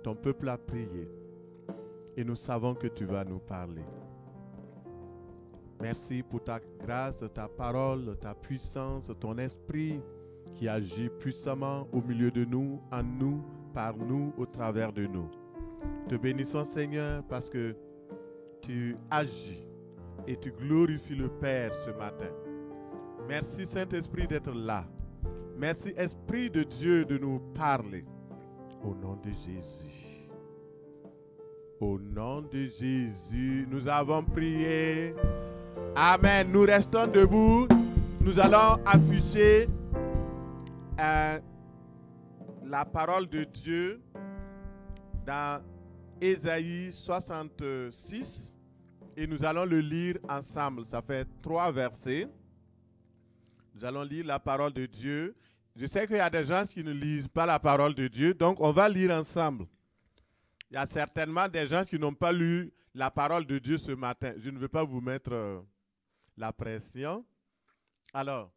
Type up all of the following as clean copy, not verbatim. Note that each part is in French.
ton peuple a prié et nous savons que tu vas nous parler. Merci pour ta grâce, ta parole, ta puissance, ton esprit qui agit puissamment au milieu de nous, en nous, par nous, au travers de nous. Te bénissons Seigneur parce que tu agis et tu glorifies le Père ce matin. Merci Saint-Esprit d'être là. Merci Esprit de Dieu de nous parler. Au nom de Jésus. Au nom de Jésus, nous avons prié. Amen. Nous restons debout. Nous allons afficher la parole de Dieu dans Ésaïe 66 et nous allons le lire ensemble. Ça fait 3 versets. Nous allons lire la parole de Dieu. Je sais qu'il y a des gens qui ne lisent pas la parole de Dieu, donc on va lire ensemble. Il y a certainement des gens qui n'ont pas lu la parole de Dieu ce matin. Je ne veux pas vous mettre la pression. Alors,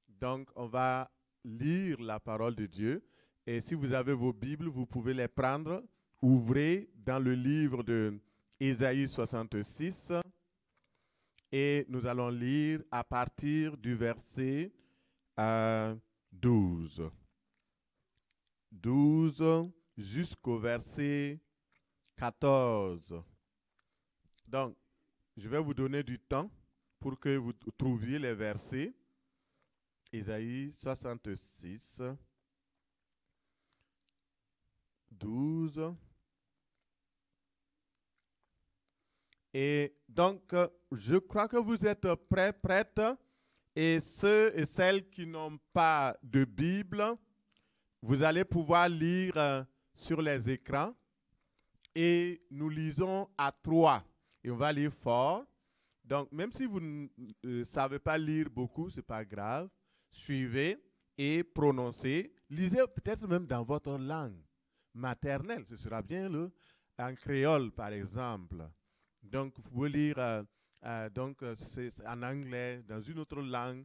donc on va lire la parole de Dieu. Et si vous avez vos Bibles, vous pouvez les prendre. Ouvrez dans le livre de Ésaïe 66 et nous allons lire à partir du verset 12. 12 jusqu'au verset 14. Donc, je vais vous donner du temps pour que vous trouviez les versets. Ésaïe 66, 12. Et donc, je crois que vous êtes prêtes. Et ceux et celles qui n'ont pas de Bible, vous allez pouvoir lire sur les écrans. Et nous lisons à 3. Et on va lire fort. Donc, même si vous ne savez pas lire beaucoup, ce n'est pas grave. Suivez et prononcez. Lisez peut-être même dans votre langue maternelle. Ce sera bien en créole, par exemple. Donc, vous pouvez lire c'est en anglais, dans une autre langue.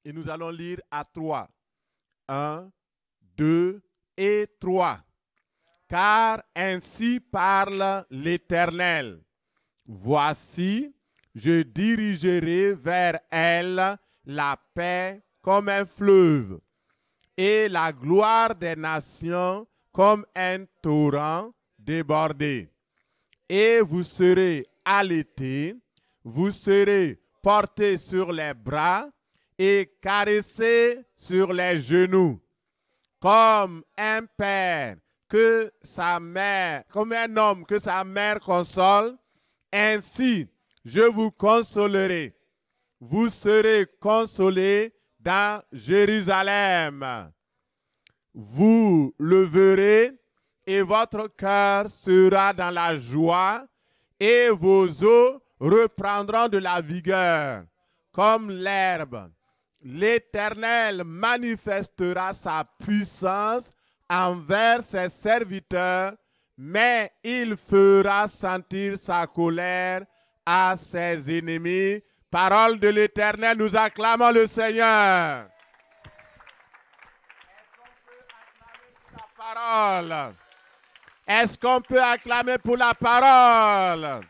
Et nous allons lire à 3. 1, 2 et 3. Car ainsi parle l'Éternel. Voici, je dirigerai vers elle la paix comme un fleuve et la gloire des nations comme un torrent débordé. Et vous serez allaités, vous serez portés sur les bras et caressés sur les genoux, comme un père que sa mère, comme un homme que sa mère console, ainsi je vous consolerai. Vous serez consolés dans Jérusalem. Vous le verrez et votre cœur sera dans la joie et vos os reprendront de la vigueur comme l'herbe. L'Éternel manifestera sa puissance envers ses serviteurs, mais il fera sentir sa colère à ses ennemis. Parole de l'Éternel, nous acclamons le Seigneur. Parole. Est-ce qu'on peut acclamer pour la parole?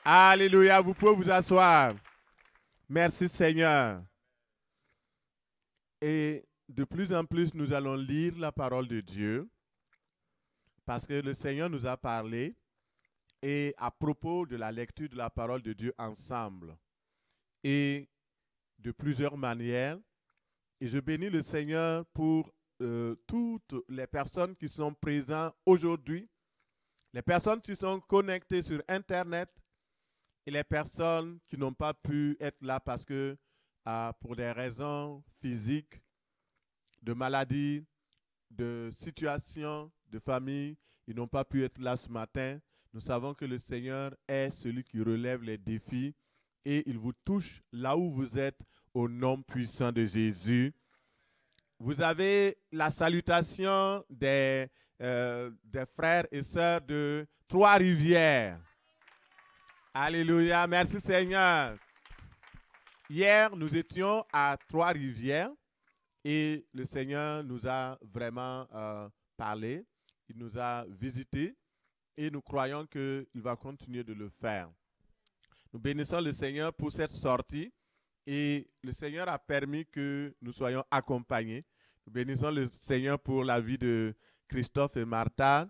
Alléluia, vous pouvez vous asseoir. Merci Seigneur. Et de plus en plus, nous allons lire la parole de Dieu parce que le Seigneur nous a parlé et à propos de la lecture de la parole de Dieu ensemble et de plusieurs manières. Et je bénis le Seigneur pour toutes les personnes qui sont présentes aujourd'hui, les personnes qui sont connectées sur Internet et les personnes qui n'ont pas pu être là parce que pour des raisons physiques, de maladies, de situations, de famille, ils n'ont pas pu être là ce matin. Nous savons que le Seigneur est celui qui relève les défis et il vous touche là où vous êtes au nom puissant de Jésus. Vous avez la salutation des frères et sœurs de Trois-Rivières. Alléluia, merci Seigneur. Hier, nous étions à Trois-Rivières et le Seigneur nous a vraiment parlé. il nous a visités et nous croyons qu'il va continuer de le faire. Nous bénissons le Seigneur pour cette sortie et le Seigneur a permis que nous soyons accompagnés. Nous bénissons le Seigneur pour la vie de Christophe et Martha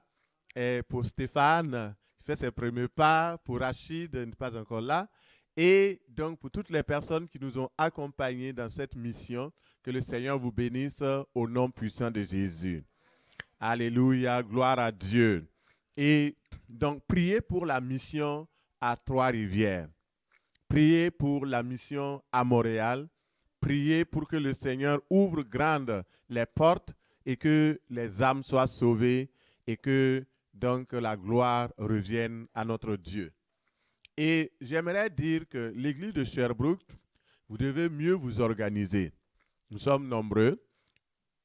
et pour Stéphane qui fait ses premiers pas, pour Rachid n'est pas encore là et donc pour toutes les personnes qui nous ont accompagnés dans cette mission, que le Seigneur vous bénisse au nom puissant de Jésus. Alléluia, gloire à Dieu. Et donc priez pour la mission à Trois-Rivières. Priez pour la mission à Montréal. Priez pour que le Seigneur ouvre grandes les portes et que les âmes soient sauvées et que donc la gloire revienne à notre Dieu. Et j'aimerais dire que l'église de Sherbrooke, vous devez mieux vous organiser. Nous sommes nombreux.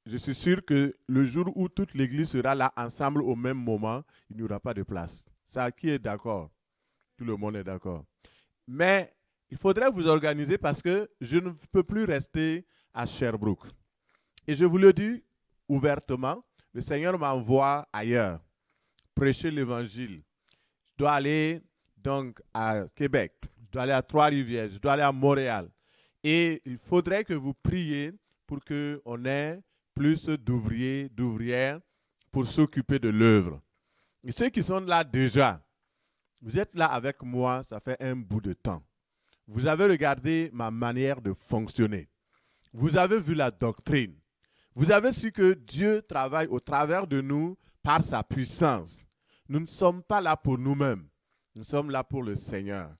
Je suis sûr que le jour où toute l'église sera là ensemble au même moment, il n'y aura pas de place. Ça, qui est d'accord? Tout le monde est d'accord. Mais il faudrait vous organiser parce que je ne peux plus rester à Sherbrooke. Et je vous le dis ouvertement, le Seigneur m'envoie ailleurs, prêcher l'évangile. Je dois aller donc à Québec, je dois aller à Trois-Rivières, je dois aller à Montréal. Et il faudrait que vous priez pour qu'on ait plus d'ouvriers, d'ouvrières pour s'occuper de l'œuvre. Et ceux qui sont là déjà, vous êtes là avec moi, ça fait un bout de temps. Vous avez regardé ma manière de fonctionner. Vous avez vu la doctrine. Vous avez su que Dieu travaille au travers de nous par sa puissance. Nous ne sommes pas là pour nous-mêmes. Nous sommes là pour le Seigneur.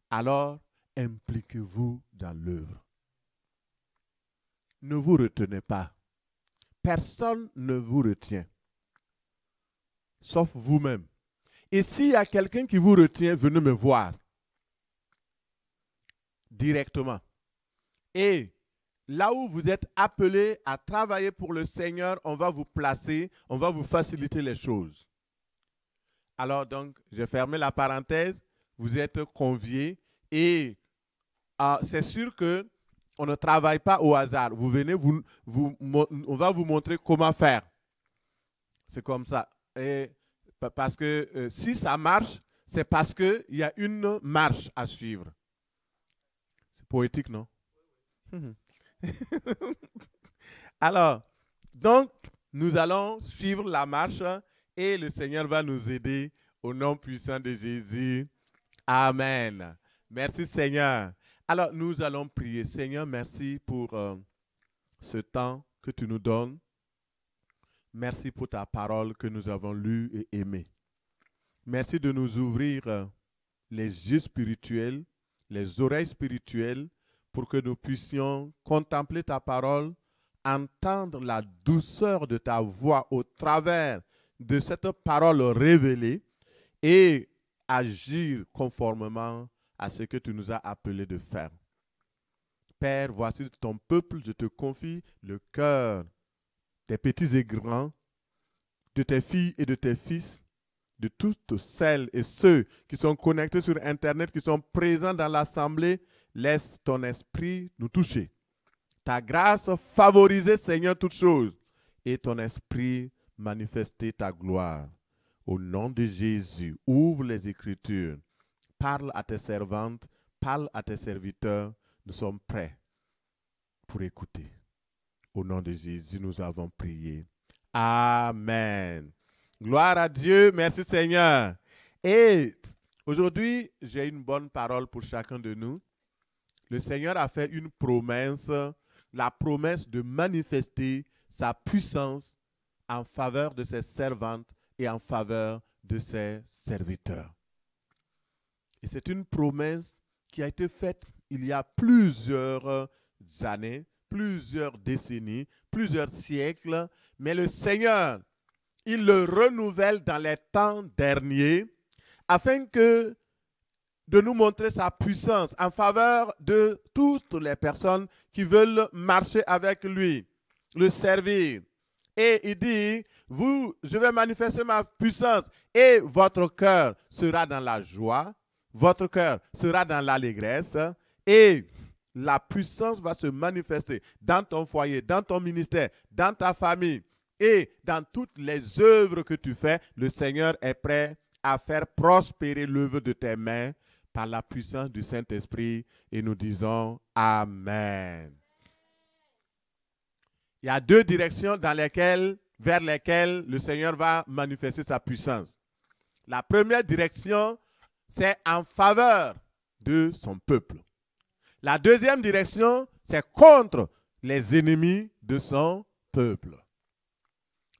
Alors, impliquez-vous dans l'œuvre. Ne vous retenez pas. Personne ne vous retient, sauf vous-même. Et s'il y a quelqu'un qui vous retient, venez me voir directement. Et là où vous êtes appelés à travailler pour le Seigneur, on va vous placer, on va vous faciliter les choses. Alors donc, j'ai fermé la parenthèse, vous êtes conviés et c'est sûr que on ne travaille pas au hasard. Vous venez, on va vous montrer comment faire. C'est comme ça. Et parce que si ça marche, c'est parce qu'il y a une marche à suivre. C'est poétique, non? Alors, donc, nous allons suivre la marche et le Seigneur va nous aider au nom puissant de Jésus. Amen. Merci Seigneur. Alors, nous allons prier. Seigneur, merci pour ce temps que tu nous donnes. Merci pour ta parole que nous avons lue et aimée. Merci de nous ouvrir les yeux spirituels, les oreilles spirituelles, pour que nous puissions contempler ta parole, entendre la douceur de ta voix au travers de cette parole révélée et agir conformément à ce que tu nous as appelé de faire. Père, voici ton peuple, je te confie le cœur des petits et grands, de tes filles et de tes fils, de toutes celles et ceux qui sont connectés sur Internet, qui sont présents dans l'assemblée. Laisse ton esprit nous toucher. Ta grâce favoriser, Seigneur, toutes choses. Et ton esprit manifester ta gloire. Au nom de Jésus, ouvre les Écritures. Parle à tes servantes, parle à tes serviteurs. Nous sommes prêts pour écouter. Au nom de Jésus, nous avons prié. Amen. Gloire à Dieu. Merci Seigneur. Et aujourd'hui, j'ai une bonne parole pour chacun de nous. Le Seigneur a fait une promesse, la promesse de manifester sa puissance en faveur de ses servantes et en faveur de ses serviteurs. Et c'est une promesse qui a été faite il y a plusieurs années, plusieurs décennies, plusieurs siècles, mais le Seigneur, il le renouvelle dans les temps derniers afin que de nous montrer sa puissance en faveur de toutes les personnes qui veulent marcher avec lui, le servir. Et il dit, je vais manifester ma puissance et votre cœur sera dans la joie, votre cœur sera dans l'allégresse et la puissance va se manifester dans ton foyer, dans ton ministère, dans ta famille. Et dans toutes les œuvres que tu fais, le Seigneur est prêt à faire prospérer l'œuvre de tes mains par la puissance du Saint-Esprit. Et nous disons Amen. Il y a deux directions vers lesquelles le Seigneur va manifester sa puissance. La première direction, c'est en faveur de son peuple. La deuxième direction, c'est contre les ennemis de son peuple.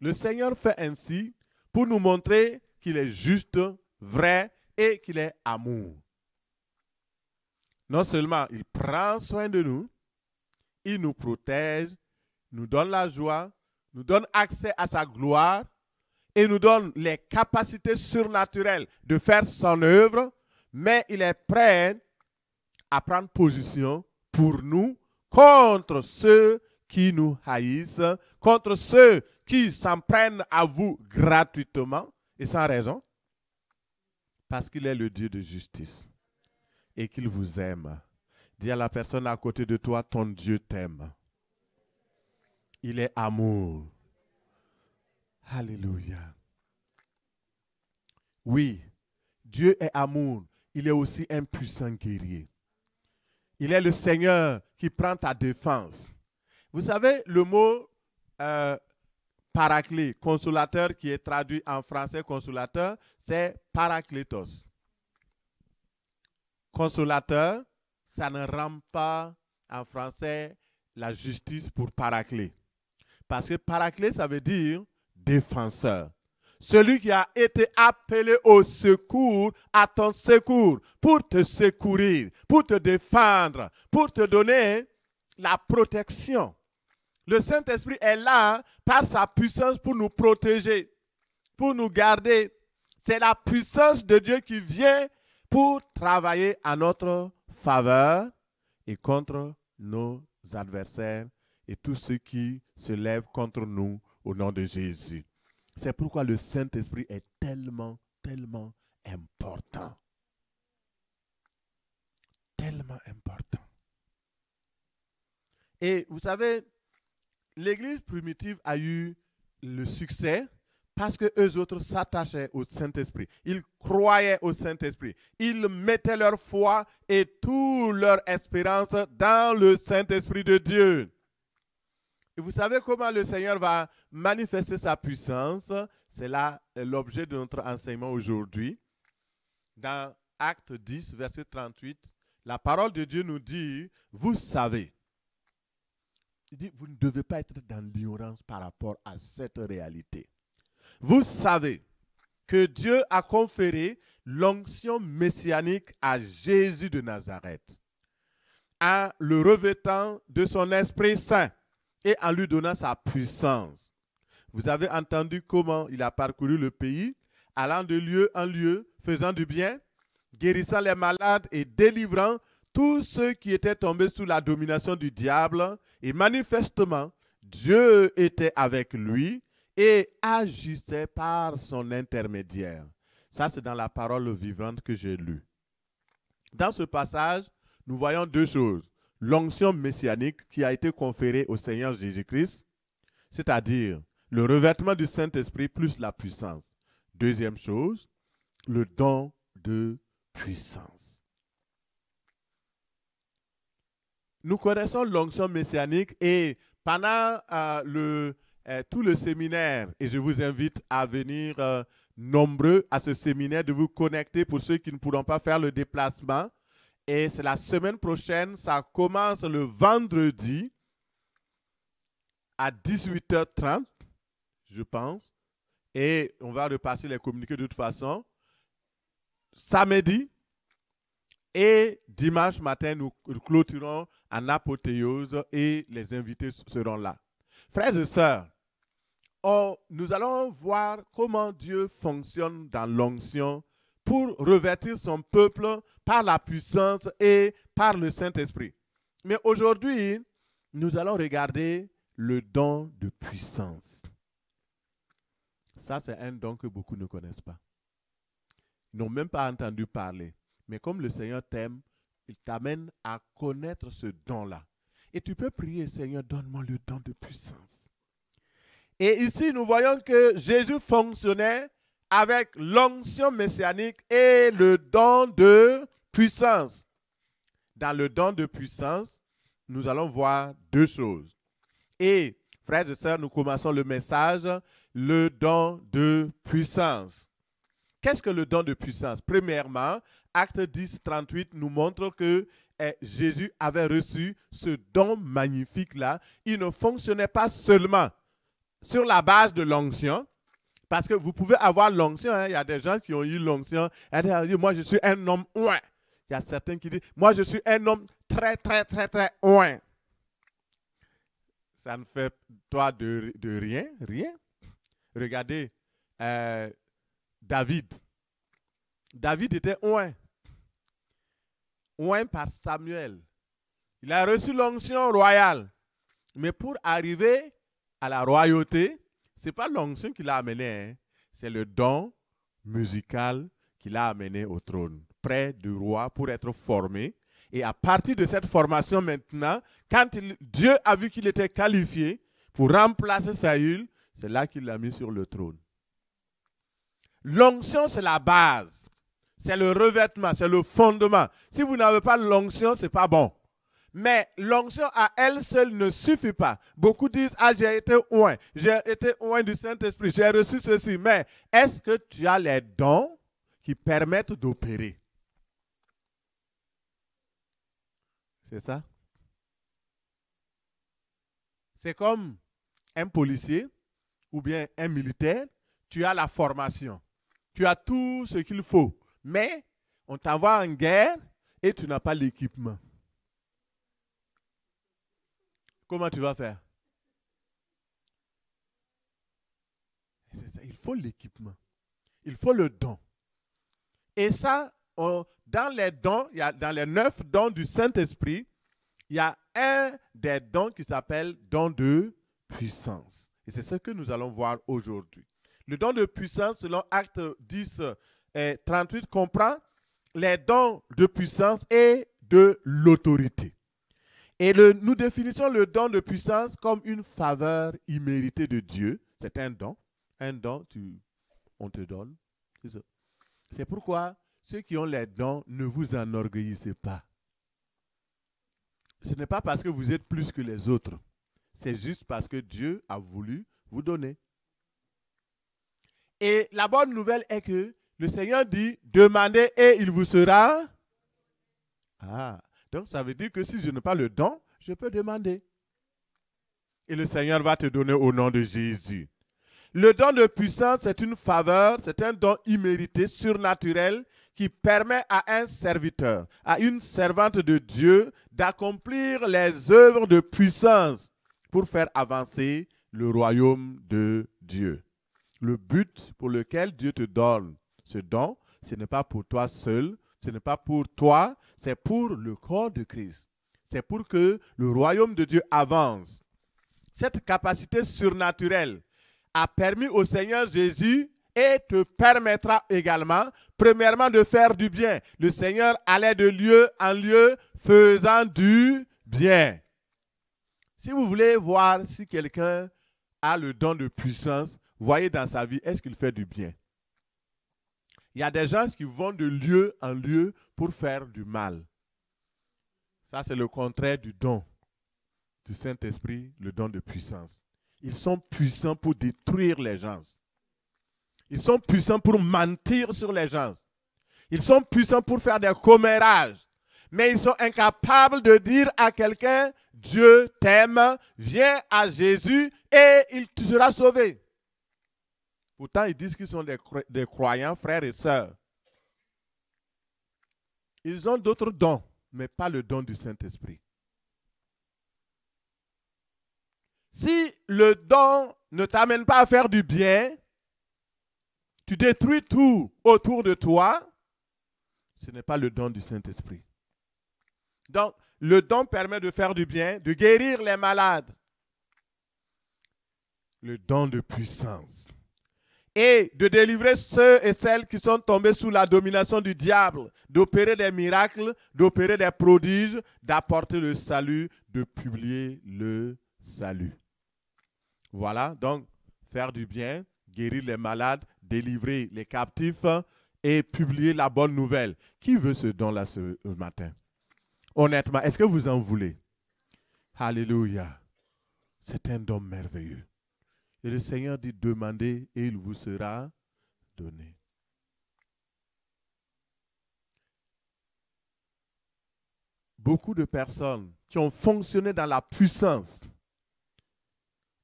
Le Seigneur fait ainsi pour nous montrer qu'il est juste, vrai et qu'il est amour. Non seulement il prend soin de nous, il nous protège, nous donne la joie, nous donne accès à sa gloire et nous donne les capacités surnaturelles de faire son œuvre, mais il est prêt à prendre position pour nous contre ceux qui nous haïssent, contre ceux qui s'en prennent à vous gratuitement et sans raison, parce qu'il est le Dieu de justice et qu'il vous aime. Dis à la personne à côté de toi, ton Dieu t'aime. Il est amour. Alléluia. Oui, Dieu est amour. Il est aussi un puissant guerrier. Il est le Seigneur qui prend ta défense. Vous savez, le mot paraclet, consolateur, qui est traduit en français consolateur, c'est parakletos. Consolateur, ça ne rend pas en français la justice pour paraclet. Parce que paraclet, ça veut dire défenseur. Celui qui a été appelé au secours, à ton secours, pour te secourir, pour te défendre, pour te donner la protection. Le Saint-Esprit est là par sa puissance pour nous protéger, pour nous garder. C'est la puissance de Dieu qui vient pour travailler à notre faveur et contre nos adversaires et tous ceux qui se lèvent contre nous au nom de Jésus. C'est pourquoi le Saint-Esprit est tellement, tellement important. Tellement important. Et vous savez, l'Église primitive a eu le succès parce que eux autres s'attachaient au Saint-Esprit. Ils croyaient au Saint-Esprit. Ils mettaient leur foi et toute leur espérance dans le Saint-Esprit de Dieu. Et vous savez comment le Seigneur va manifester sa puissance? C'est là l'objet de notre enseignement aujourd'hui. Dans Acte 10, verset 38, la parole de Dieu nous dit, vous savez. Il dit, vous ne devez pas être dans l'ignorance par rapport à cette réalité. Vous savez que Dieu a conféré l'onction messianique à Jésus de Nazareth, en le revêtant de son Esprit Saint et en lui donnant sa puissance. Vous avez entendu comment il a parcouru le pays, allant de lieu en lieu, faisant du bien, guérissant les malades et délivrant tous ceux qui étaient tombés sous la domination du diable. Et manifestement, Dieu était avec lui et agissait par son intermédiaire. Ça, c'est dans la parole vivante que j'ai lue. Dans ce passage, nous voyons deux choses. L'onction messianique qui a été conférée au Seigneur Jésus-Christ, c'est-à-dire le revêtement du Saint-Esprit plus la puissance. Deuxième chose, le don de puissance. Nous connaissons l'onction messianique et pendant tout le séminaire, et je vous invite à venir nombreux à ce séminaire, de vous connecter pour ceux qui ne pourront pas faire le déplacement. Et c'est la semaine prochaine, ça commence le vendredi à 18h30, je pense. Et on va repasser les communiqués de toute façon. Samedi et dimanche matin, nous clôturons en apothéose et les invités seront là. Frères et sœurs, nous allons voir comment Dieu fonctionne dans l'onction pour revêtir son peuple par la puissance et par le Saint-Esprit. Mais aujourd'hui, nous allons regarder le don de puissance. Ça, c'est un don que beaucoup ne connaissent pas. Ils n'ont même pas entendu parler. Mais comme le Seigneur t'aime, il t'amène à connaître ce don-là. Et tu peux prier, Seigneur, donne-moi le don de puissance. Et ici, nous voyons que Jésus fonctionnait avec l'onction messianique et le don de puissance. Dans le don de puissance, nous allons voir deux choses. Et, frères et sœurs, nous commençons le message, le don de puissance. Qu'est-ce que le don de puissance? Premièrement, Acte 10, 38 nous montre que Jésus avait reçu ce don magnifique-là. Il ne fonctionnait pas seulement sur la base de l'onction, parce que vous pouvez avoir l'onction. Il y a des gens qui ont eu l'onction. Moi, je suis un homme ouin. Il y a certains qui disent, moi, je suis un homme très, très, très, très ouin. Ça ne fait toi de rien, rien. Regardez, David. David était ouin. Ouin par Samuel. Il a reçu l'onction royale. Mais pour arriver à la royauté, ce n'est pas l'onction qui l'a amené, hein. C'est le don musical qui l'a amené au trône, près du roi pour être formé. Et à partir de cette formation maintenant, quand Dieu a vu qu'il était qualifié pour remplacer Saül, c'est là qu'il l'a mis sur le trône. L'onction, c'est la base. C'est le revêtement, c'est le fondement. Si vous n'avez pas l'onction, ce n'est pas bon. Mais l'onction à elle seule ne suffit pas. Beaucoup disent, ah, j'ai été oint du Saint-Esprit, j'ai reçu ceci. Mais est-ce que tu as les dons qui permettent d'opérer? C'est ça? C'est comme un policier ou bien un militaire. Tu as la formation. Tu as tout ce qu'il faut. Mais on t'envoie en guerre et tu n'as pas l'équipement. Comment tu vas faire? C'est ça, il faut l'équipement. Il faut le don. Et ça, dans les dons, dans les 9 dons du Saint-Esprit, il y a un des dons qui s'appelle don de puissance. Et c'est ce que nous allons voir aujourd'hui. Le don de puissance, selon Acte 10, 38, comprend les dons de puissance et de l'autorité. Et nous définissons le don de puissance comme une faveur imméritée de Dieu. C'est un don. Un don, on te donne. C'est pourquoi ceux qui ont les dons, ne vous enorgueillissez pas. Ce n'est pas parce que vous êtes plus que les autres. C'est juste parce que Dieu a voulu vous donner. Et la bonne nouvelle est que le Seigneur dit, demandez et il vous sera. Ah, donc ça veut dire que si je n'ai pas le don, je peux demander. Et le Seigneur va te donner au nom de Jésus. Le don de puissance, c'est une faveur, c'est un don immérité, surnaturel, qui permet à un serviteur, à une servante de Dieu, d'accomplir les œuvres de puissance pour faire avancer le royaume de Dieu. Le but pour lequel Dieu te donne ce don, ce n'est pas pour toi seul, ce n'est pas pour toi, c'est pour le corps de Christ. C'est pour que le royaume de Dieu avance. Cette capacité surnaturelle a permis au Seigneur Jésus et te permettra également, premièrement, de faire du bien. Le Seigneur allait de lieu en lieu faisant du bien. Si vous voulez voir si quelqu'un a le don de puissance, voyez dans sa vie, est-ce qu'il fait du bien? Il y a des gens qui vont de lieu en lieu pour faire du mal. Ça, c'est le contraire du don du Saint-Esprit, le don de puissance. Ils sont puissants pour détruire les gens. Ils sont puissants pour mentir sur les gens. Ils sont puissants pour faire des commérages. Mais ils sont incapables de dire à quelqu'un, Dieu t'aime, viens à Jésus et il te sera sauvé. Pourtant, ils disent qu'ils sont des croyants, frères et sœurs. Ils ont d'autres dons, mais pas le don du Saint-Esprit. Si le don ne t'amène pas à faire du bien, tu détruis tout autour de toi, ce n'est pas le don du Saint-Esprit. Donc, le don permet de faire du bien, de guérir les malades. Le don de puissance. Et de délivrer ceux et celles qui sont tombés sous la domination du diable, d'opérer des miracles, d'opérer des prodiges, d'apporter le salut, de publier le salut. Voilà, donc faire du bien, guérir les malades, délivrer les captifs et publier la bonne nouvelle. Qui veut ce don-là ce matin? Honnêtement, est-ce que vous en voulez? Alléluia. C'est un don merveilleux. Et le Seigneur dit, demandez et il vous sera donné. Beaucoup de personnes qui ont fonctionné dans la puissance,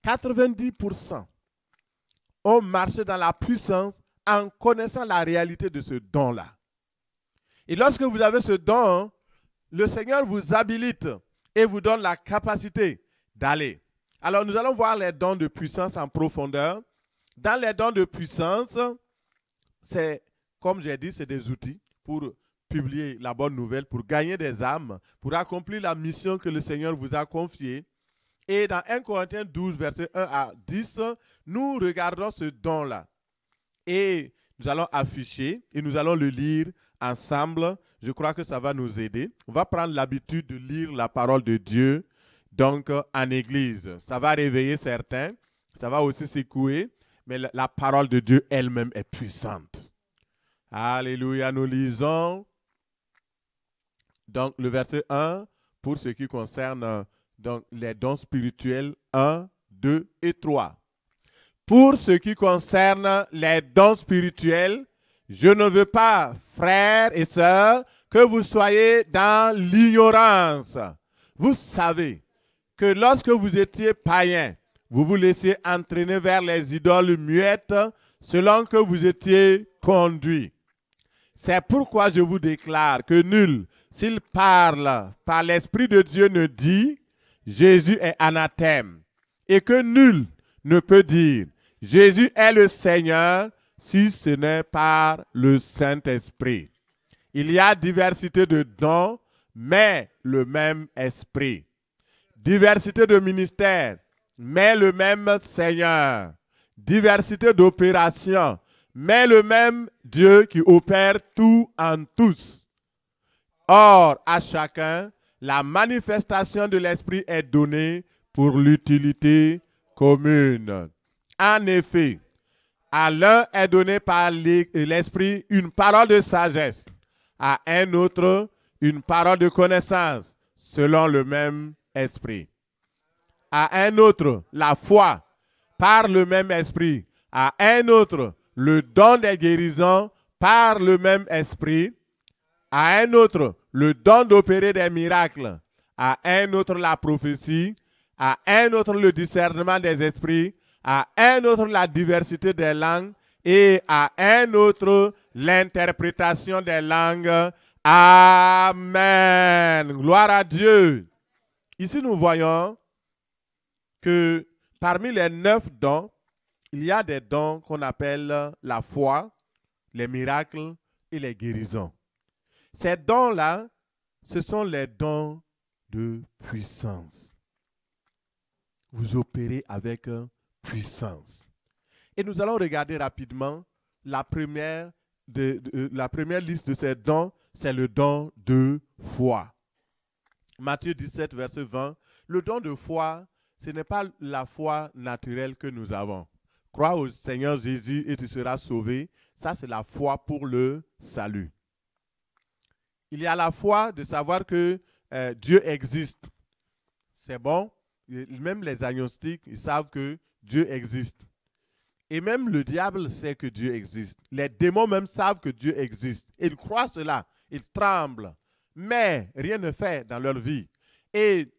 90% ont marché dans la puissance en connaissant la réalité de ce don-là. Et lorsque vous avez ce don, le Seigneur vous habilite et vous donne la capacité d'aller. Alors nous allons voir les dons de puissance en profondeur. Dans les dons de puissance, c'est, comme j'ai dit, c'est des outils pour publier la bonne nouvelle, pour gagner des âmes, pour accomplir la mission que le Seigneur vous a confiée. Et dans 1 Corinthiens 12, versets 1 à 10, nous regardons ce don-là. Et nous allons afficher et nous allons le lire ensemble. Je crois que ça va nous aider. On va prendre l'habitude de lire la parole de Dieu donc en église. Ça va réveiller certains, ça va aussi secouer, mais la parole de Dieu elle-même est puissante. Alléluia, nous lisons donc le verset 1 pour ce qui concerne donc, les dons spirituels 1, 2 et 3. Pour ce qui concerne les dons spirituels, je ne veux pas, frères et sœurs, que vous soyez dans l'ignorance. Vous savez que lorsque vous étiez païens, vous vous laissiez entraîner vers les idoles muettes selon que vous étiez conduits. C'est pourquoi je vous déclare que nul, s'il parle par l'Esprit de Dieu, ne dit « Jésus est anathème » et que nul ne peut dire « Jésus est le Seigneur » si ce n'est par le Saint-Esprit. Il y a diversité de dons, mais le même Esprit. Diversité de ministères, mais le même Seigneur. Diversité d'opérations, mais le même Dieu qui opère tout en tous. Or, à chacun, la manifestation de l'Esprit est donnée pour l'utilité commune. En effet, à l'un est donné par l'Esprit une parole de sagesse, à un autre une parole de connaissance, selon le même Esprit. À un autre, la foi, par le même Esprit. À un autre, le don des guérisons, par le même Esprit. À un autre, le don d'opérer des miracles. À un autre, la prophétie. À un autre, le discernement des esprits. À un autre, la diversité des langues. Et à un autre, l'interprétation des langues. Amen. Gloire à Dieu. Ici, nous voyons que parmi les 9 dons, il y a des dons qu'on appelle la foi, les miracles et les guérisons. Ces dons-là, ce sont les dons de puissance. Vous opérez avec puissance. Et nous allons regarder rapidement la première liste de ces dons, c'est le don de foi. Matthieu 17, verset 20. Le don de foi, ce n'est pas la foi naturelle que nous avons. Crois au Seigneur Jésus et tu seras sauvé. Ça, c'est la foi pour le salut. Il y a la foi de savoir que Dieu existe. C'est bon. Même les agnostiques, ils savent que Dieu existe. Et même le diable sait que Dieu existe. Les démons même savent que Dieu existe. Ils croient cela. Ils tremblent. Mais rien ne fait dans leur vie. Et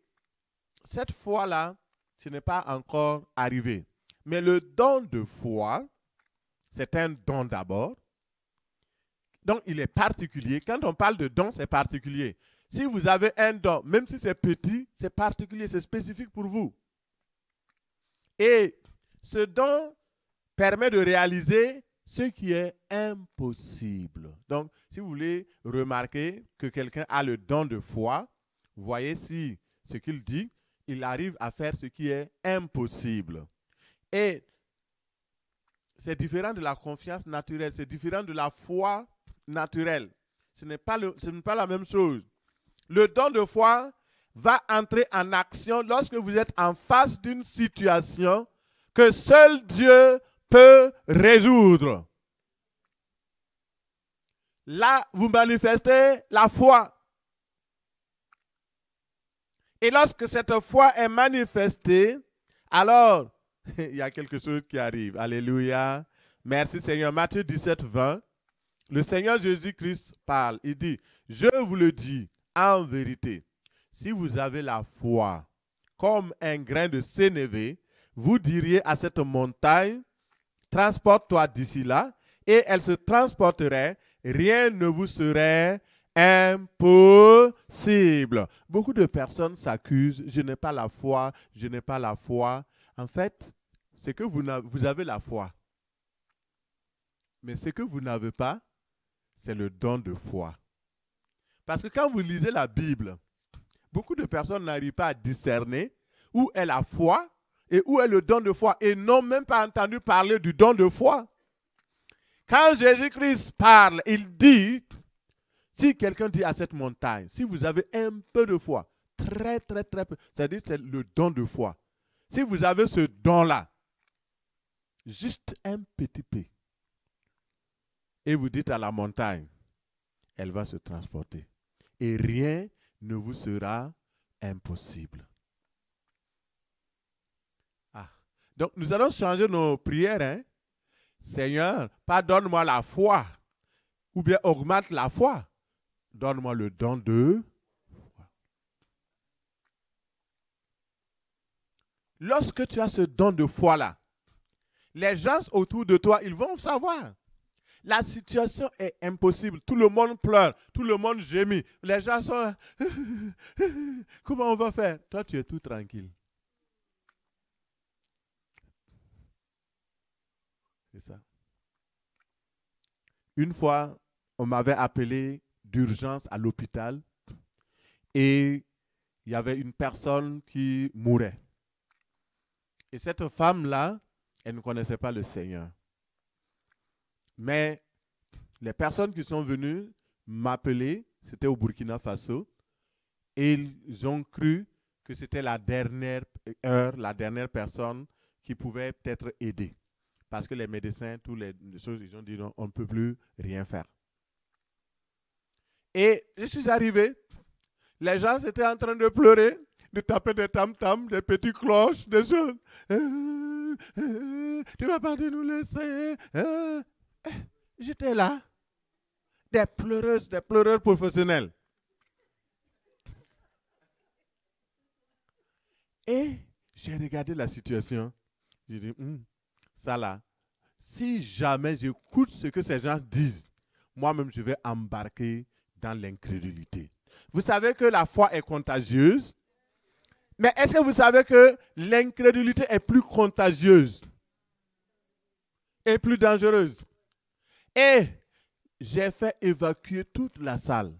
cette foi-là, ce n'est pas encore arrivé. Mais le don de foi, c'est un don d'abord. Donc, il est particulier. Quand on parle de don, c'est particulier. Si vous avez un don, même si c'est petit, c'est particulier, c'est spécifique pour vous. Et ce don permet de réaliser ce qui est impossible. Donc, si vous voulez remarquer que quelqu'un a le don de foi, vous voyez si ce qu'il dit, il arrive à faire ce qui est impossible. Et c'est différent de la confiance naturelle, c'est différent de la foi naturelle. Ce n'est pas la même chose. Le don de foi va entrer en action lorsque vous êtes en face d'une situation que seul Dieu peut résoudre. Là, vous manifestez la foi. Et lorsque cette foi est manifestée, alors, il y a quelque chose qui arrive. Alléluia. Merci Seigneur. Matthieu 17, 20. Le Seigneur Jésus-Christ parle. Il dit, je vous le dis en vérité, si vous avez la foi comme un grain de sénévé, vous diriez à cette montagne, transporte-toi d'ici là, et elle se transporterait, rien ne vous serait impossible. Beaucoup de personnes s'accusent, je n'ai pas la foi, je n'ai pas la foi. En fait, c'est que vous avez la foi. Mais ce que vous n'avez pas, c'est le don de foi. Parce que quand vous lisez la Bible, beaucoup de personnes n'arrivent pas à discerner où est la foi et où est le don de foi et n'ont même pas entendu parler du don de foi. Quand Jésus-Christ parle, il dit, si quelqu'un dit à cette montagne, si vous avez un peu de foi, très peu, c'est-à-dire c'est le don de foi. Si vous avez ce don-là, juste un petit peu, et vous dites à la montagne, elle va se transporter. Et rien ne vous sera impossible. Donc, nous allons changer nos prières. Hein? Seigneur, pardonne-moi la foi. Ou bien augmente la foi. Donne-moi le don de foi. Lorsque tu as ce don de foi-là, les gens autour de toi, ils vont savoir. La situation est impossible. Tout le monde pleure. Tout le monde gémit. Les gens sont là. Comment on va faire? Toi, tu es tout tranquille. C'est ça. Une fois, on m'avait appelé d'urgence à l'hôpital et il y avait une personne qui mourait. Et cette femme-là, elle ne connaissait pas le Seigneur. Mais les personnes qui sont venues m'appeler, c'était au Burkina Faso, et ils ont cru que c'était la dernière heure, la dernière personne qui pouvait peut-être aider. Parce que les médecins, toutes les choses, ils ont dit non, on ne peut plus rien faire. Et je suis arrivé, les gens étaient en train de pleurer, de taper des tam-tams, des petites cloches, des choses. Tu vas pas nous laisser. J'étais là, des pleureurs professionnels. Et j'ai regardé la situation. J'ai dit, ça là, si jamais j'écoute ce que ces gens disent, moi-même je vais embarquer dans l'incrédulité. Vous savez que la foi est contagieuse, mais est-ce que vous savez que l'incrédulité est plus contagieuse et plus dangereuse? Et j'ai fait évacuer toute la salle.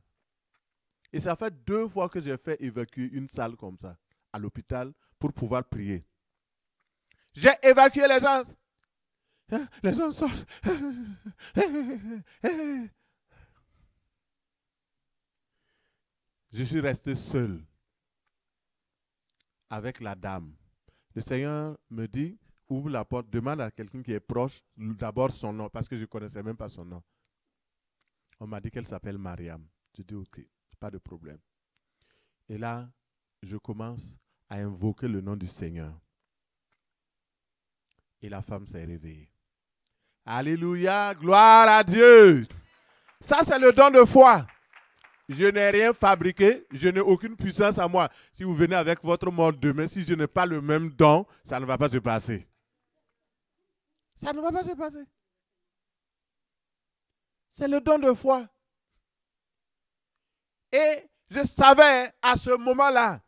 Et ça fait 2 fois que j'ai fait évacuer une salle comme ça, à l'hôpital, pour pouvoir prier. J'ai évacué les gens. Les gens sortent. Je suis resté seul avec la dame. Le Seigneur me dit, ouvre la porte, demande à quelqu'un qui est proche, d'abord son nom, parce que je ne connaissais même pas son nom. On m'a dit qu'elle s'appelle Mariam. Je dis, ok, pas de problème. Et là, je commence à invoquer le nom du Seigneur. Et la femme s'est réveillée. Alléluia, gloire à Dieu. Ça, c'est le don de foi. Je n'ai rien fabriqué, je n'ai aucune puissance à moi. Si vous venez avec votre mort demain, si je n'ai pas le même don, ça ne va pas se passer. Ça ne va pas se passer. C'est le don de foi. Et je savais à ce moment-là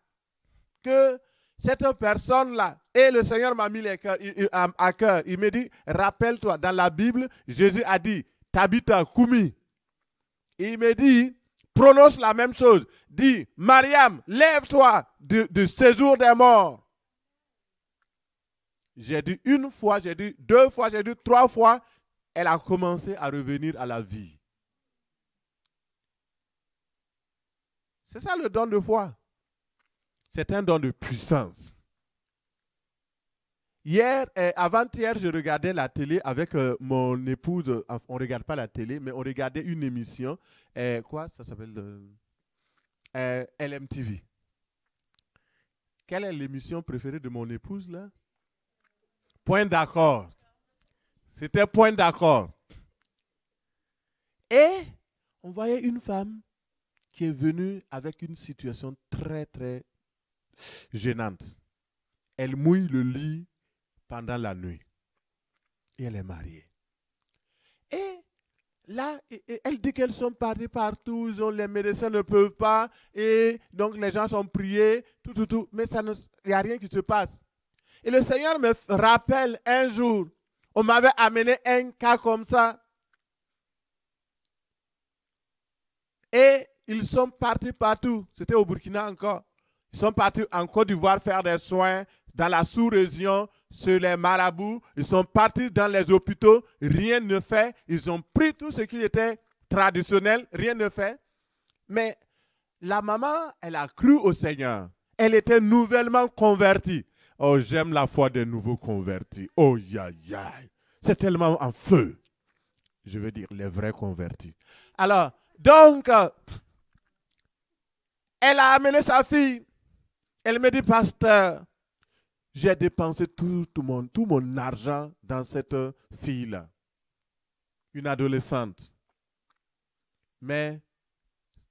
que cette personne-là, et le Seigneur m'a mis à cœur, il me dit, rappelle-toi, dans la Bible, Jésus a dit, Tabitha Koumi. Il me dit, prononce la même chose. Dis, Mariam, lève-toi du séjour des morts. J'ai dit une fois, j'ai dit 2 fois, j'ai dit 3 fois. Elle a commencé à revenir à la vie. C'est ça le don de foi. C'est un don de puissance. Avant-hier, je regardais la télé avec mon épouse. On ne regarde pas la télé, mais on regardait une émission. Quoi ça s'appelle LMTV. Quelle est l'émission préférée de mon épouse là? Point d'accord. C'était Point d'accord. Et on voyait une femme qui est venue avec une situation très, très gênante. Elle mouille le lit pendant la nuit. Et elle est mariée. Et là, elle dit qu'elles sont parties partout, les médecins ne peuvent pas, et donc les gens sont priés, tout. Mais il n'y a rien qui se passe. Et le Seigneur me rappelle un jour, on m'avait amené un cas comme ça. Et ils sont partis partout. C'était au Burkina encore. Ils sont partis en Côte d'Ivoire faire des soins dans la sous-région, sur les marabouts. Ils sont partis dans les hôpitaux. Rien ne fait. Ils ont pris tout ce qui était traditionnel. Rien ne fait. Mais la maman, elle a cru au Seigneur. Elle était nouvellement convertie. Oh, j'aime la foi des nouveaux convertis. Oh, c'est tellement en feu. Je veux dire, les vrais convertis. Alors, donc, elle a amené sa fille. Elle me dit, pasteur, j'ai dépensé tout mon argent dans cette fille-là. Une adolescente. Mais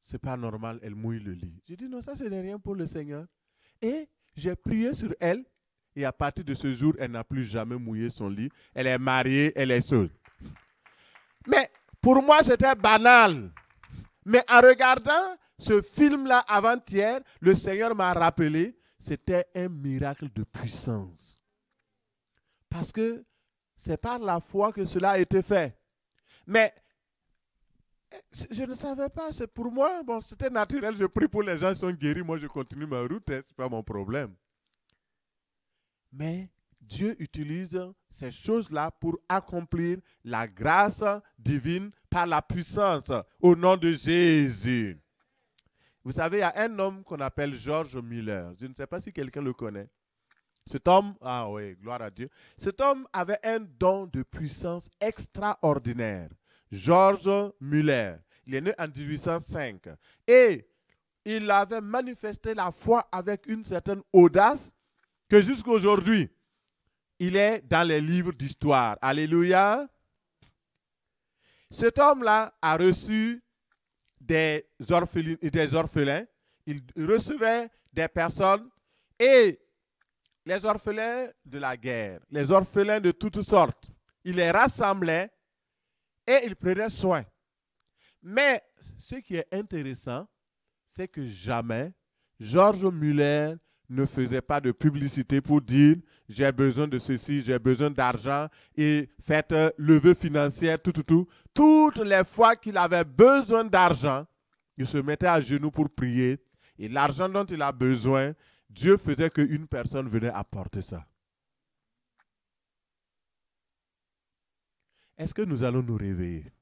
ce n'est pas normal, elle mouille le lit. J'ai dit, non, ça, ce n'est rien pour le Seigneur. Et j'ai prié sur elle. Et à partir de ce jour, elle n'a plus jamais mouillé son lit. Elle est mariée, elle est seule. Mais pour moi, c'était banal. Mais en regardant ce film-là avant-hier, le Seigneur m'a rappelé, c'était un miracle de puissance. Parce que c'est par la foi que cela a été fait. Mais je ne savais pas, c'est pour moi, bon, c'était naturel, je prie pour les gens qui sont guéris, moi je continue ma route, ce n'est pas mon problème. Mais Dieu utilise ces choses-là pour accomplir la grâce divine par la puissance au nom de Jésus. Vous savez, il y a un homme qu'on appelle George Muller. Je ne sais pas si quelqu'un le connaît. Cet homme, ah oui, gloire à Dieu. Cet homme avait un don de puissance extraordinaire. George Muller. Il est né en 1805. Et il avait manifesté la foi avec une certaine audace que jusqu'à aujourd'hui, il est dans les livres d'histoire. Alléluia. Cet homme-là a reçu des orphelins. Il recevait des personnes et les orphelins de la guerre, les orphelins de toutes sortes. Il les rassemblait et il prenait soin. Mais ce qui est intéressant, c'est que jamais George Muller ne faisait pas de publicité pour dire j'ai besoin de ceci, j'ai besoin d'argent et faites levée financière, tout. Toutes les fois qu'il avait besoin d'argent, il se mettait à genoux pour prier et l'argent dont il a besoin, Dieu faisait qu'une personne venait apporter ça. Est-ce que nous allons nous réveiller?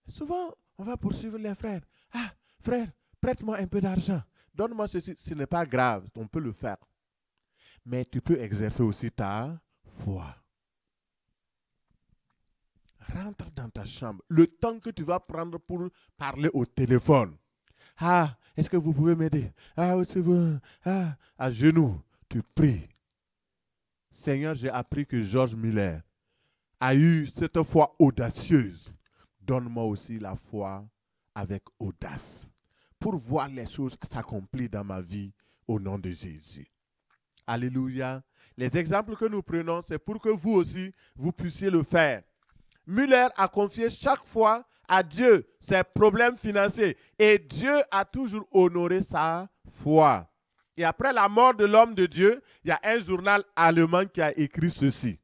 Souvent, on va poursuivre les frères. Ah, frère, prête-moi un peu d'argent. Donne-moi ceci. Ce n'est pas grave, on peut le faire. Mais tu peux exercer aussi ta foi. Rentre dans ta chambre. Le temps que tu vas prendre pour parler au téléphone. Ah, est-ce que vous pouvez m'aider? Ah, c'est bon. Ah, à genoux, tu pries. Seigneur, j'ai appris que George Muller a eu cette foi audacieuse. Donne-moi aussi la foi avec audace pour voir les choses s'accomplir dans ma vie au nom de Jésus. Alléluia. Les exemples que nous prenons, c'est pour que vous aussi, vous puissiez le faire. Muller a confié chaque fois à Dieu ses problèmes financiers et Dieu a toujours honoré sa foi. Et après la mort de l'homme de Dieu, il y a un journal allemand qui a écrit ceci.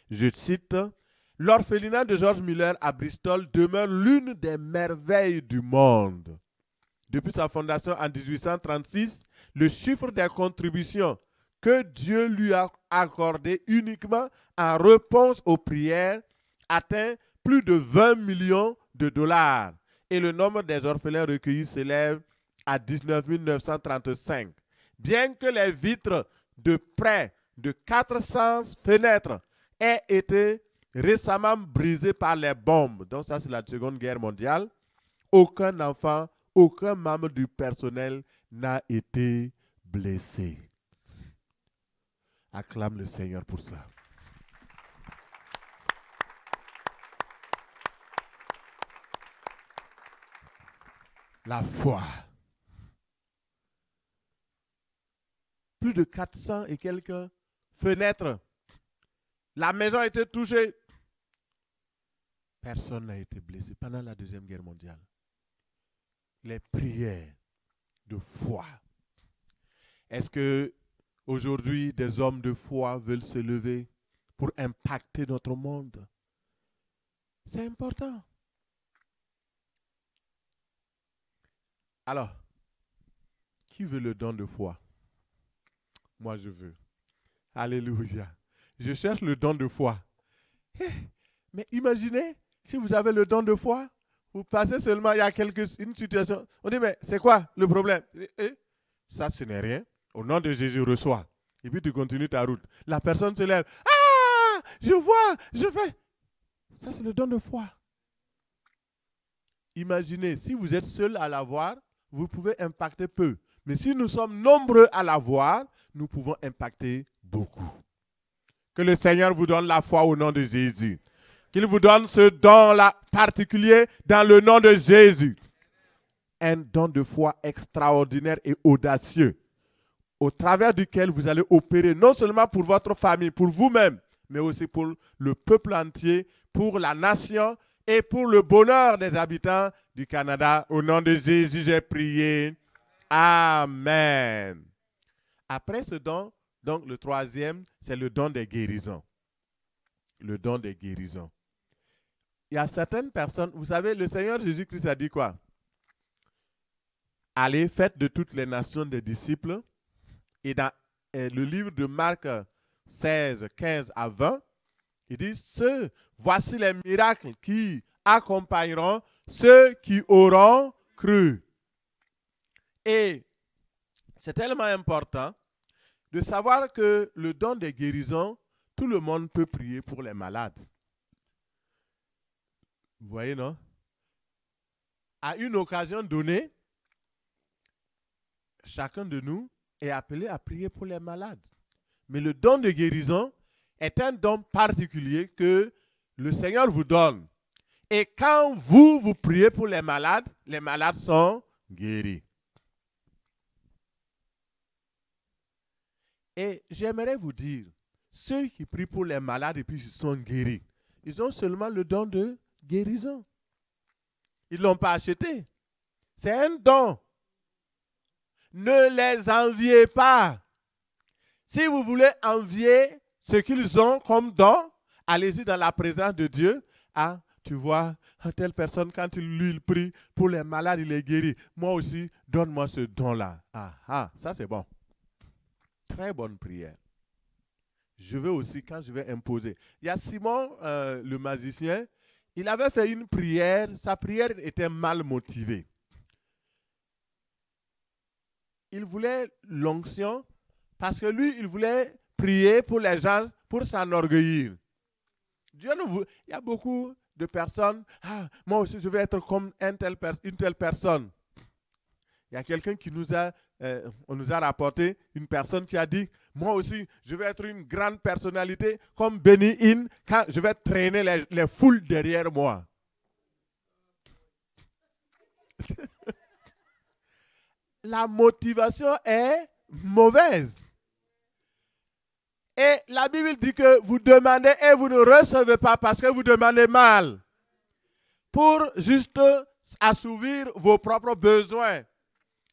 Je cite, « L'orphelinat de George Muller à Bristol demeure l'une des merveilles du monde. Depuis sa fondation en 1836, le chiffre des contributions que Dieu lui a accordées uniquement en réponse aux prières atteint plus de 20 millions de dollars et le nombre des orphelins recueillis s'élève à 19 935. Bien que les vitres de près de 400 fenêtres ait été récemment brisée par les bombes. Donc ça, c'est la Seconde Guerre mondiale. Aucun enfant, aucun membre du personnel n'a été blessé. Acclame le Seigneur pour ça. La foi. Plus de 400 et quelques fenêtres. La maison a été touchée. Personne n'a été blessé pendant la Deuxième Guerre mondiale. Les prières de foi. Est-ce que aujourd'hui des hommes de foi veulent se lever pour impacter notre monde? C'est important. Alors, qui veut le don de foi? Moi, je veux. Alléluia. Je cherche le don de foi. Mais imaginez, si vous avez le don de foi, vous passez seulement, il y a une situation. On dit, mais c'est quoi le problème? Ça, ce n'est rien. Au nom de Jésus, reçois. Et puis tu continues ta route. La personne se lève. Ah, je vois, je fais. Ça, c'est le don de foi. Imaginez, si vous êtes seul à l'avoir, vous pouvez impacter peu. Mais si nous sommes nombreux à l'avoir, nous pouvons impacter beaucoup. Que le Seigneur vous donne la foi au nom de Jésus. Qu'il vous donne ce don-là particulier dans le nom de Jésus. Un don de foi extraordinaire et audacieux, au travers duquel vous allez opérer non seulement pour votre famille, pour vous-même, mais aussi pour le peuple entier, pour la nation et pour le bonheur des habitants du Canada. Au nom de Jésus, j'ai prié. Amen. Après ce don, donc le troisième, c'est le don des guérisons. Le don des guérisons. Il y a certaines personnes, vous savez, le Seigneur Jésus-Christ a dit quoi? Allez, faites de toutes les nations des disciples. Et dans le livre de Marc 16, 15 à 20, il dit, voici les miracles qui accompagneront ceux qui auront cru. Et c'est tellement important de savoir que le don des guérisons, tout le monde peut prier pour les malades. Vous voyez, non? À une occasion donnée, chacun de nous est appelé à prier pour les malades. Mais le don de guérison est un don particulier que le Seigneur vous donne. Et quand vous priez pour les malades sont guéris. Et j'aimerais vous dire, ceux qui prient pour les malades et puis ils sont guéris, ils ont seulement le don de guérison. Ils ne l'ont pas acheté. C'est un don. Ne les enviez pas. Si vous voulez envier ce qu'ils ont comme don, allez-y dans la présence de Dieu. Ah, tu vois, telle personne, quand il prie pour les malades, il est guéri. Moi aussi, donne-moi ce don-là. Ah, ça c'est bon. Très bonne prière. Je veux aussi, quand je vais imposer. Il y a Simon, le magicien, il avait fait une prière. Sa prière était mal motivée. Il voulait l'onction parce que lui, il voulait prier pour les gens, pour s'enorgueillir. Dieu nous veut. Il y a beaucoup de personnes. Ah, moi aussi, je vais être comme une telle personne. Il y a quelqu'un qui on nous a rapporté une personne qui a dit, moi aussi, je vais être une grande personnalité comme Benny Hinn quand je vais traîner les foules derrière moi. La motivation est mauvaise. Et la Bible dit que vous demandez et vous ne recevez pas parce que vous demandez mal. Pour juste assouvir vos propres besoins.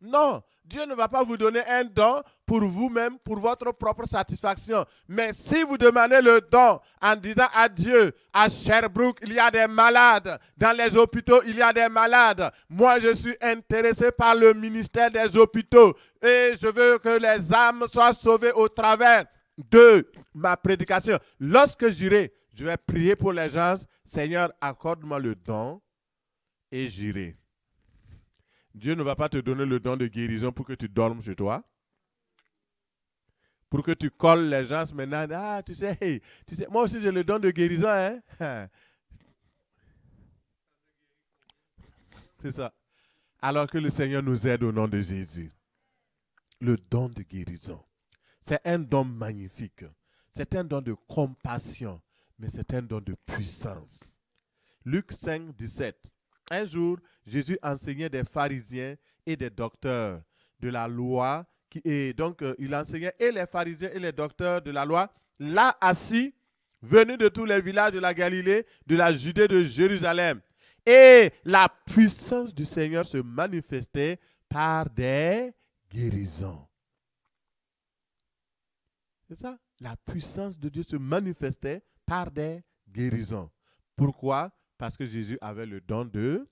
Non, Dieu ne va pas vous donner un don pour vous-même, pour votre propre satisfaction. Mais si vous demandez le don en disant à Dieu, à Sherbrooke, il y a des malades. Dans les hôpitaux, il y a des malades. Moi, je suis intéressé par le ministère des hôpitaux. Et je veux que les âmes soient sauvées au travers de ma prédication. Lorsque j'irai, je vais prier pour les gens. Seigneur, accorde-moi le don et j'irai. Dieu ne va pas te donner le don de guérison pour que tu dormes chez toi. pour que tu colles les gens maintenant. Ah, tu sais, moi aussi j'ai le don de guérison. Hein? C'est ça. Alors que le Seigneur nous aide au nom de Jésus. Le don de guérison. C'est un don magnifique. C'est un don de compassion, mais c'est un don de puissance. Luc 5, 17. Un jour, Jésus enseignait des pharisiens et des docteurs de la loi. Il enseignait et les pharisiens et les docteurs de la loi, là assis, venus de tous les villages de la Galilée, de la Judée, de Jérusalem. Et la puissance du Seigneur se manifestait par des guérisons. C'est ça? La puissance de Dieu se manifestait par des guérisons. Pourquoi? Parce que Jésus avait le don de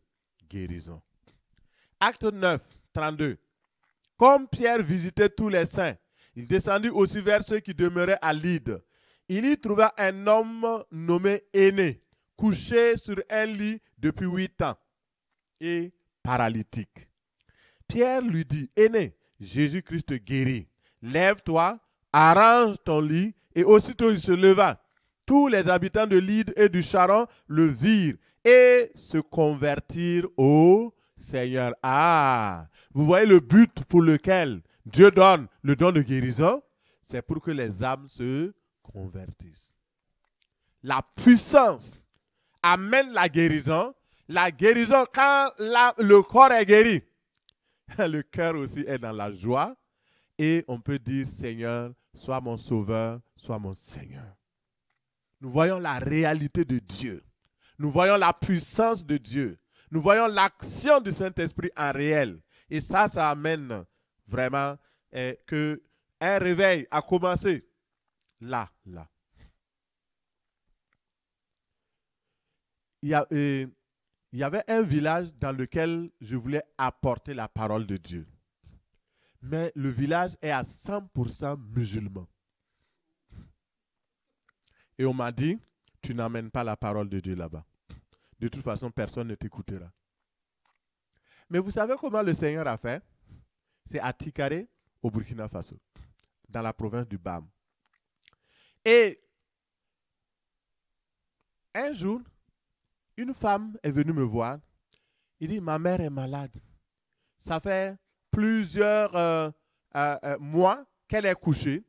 guérison. Acte 9, 32. Comme Pierre visitait tous les saints, il descendit aussi vers ceux qui demeuraient à Lyde. Il y trouva un homme nommé Aîné, couché sur un lit depuis 8 ans et paralytique. Pierre lui dit, Aîné, Jésus-Christ te guérit. Lève-toi, arrange ton lit, et aussitôt il se leva. Tous les habitants de Lyde et du Charon le virent et se convertirent au Seigneur. Ah, vous voyez le but pour lequel Dieu donne le don de guérison, c'est pour que les âmes se convertissent. La puissance amène la guérison. La guérison, quand le corps est guéri, le cœur aussi est dans la joie. Et on peut dire, Seigneur, sois mon sauveur, sois mon Seigneur. Nous voyons la réalité de Dieu. Nous voyons la puissance de Dieu. Nous voyons l'action du Saint-Esprit en réel. Et ça amène vraiment qu'un réveil a commencé là. Il y avait un village dans lequel je voulais apporter la parole de Dieu. Mais le village est à 100% musulman. Et on m'a dit, tu n'amènes pas la parole de Dieu là-bas. De toute façon, personne ne t'écoutera. Mais vous savez comment le Seigneur a fait? C'est à Tikare, au Burkina Faso, dans la province du Bam. Et un jour, une femme est venue me voir. Il dit, ma mère est malade. Ça fait plusieurs mois qu'elle est couchée.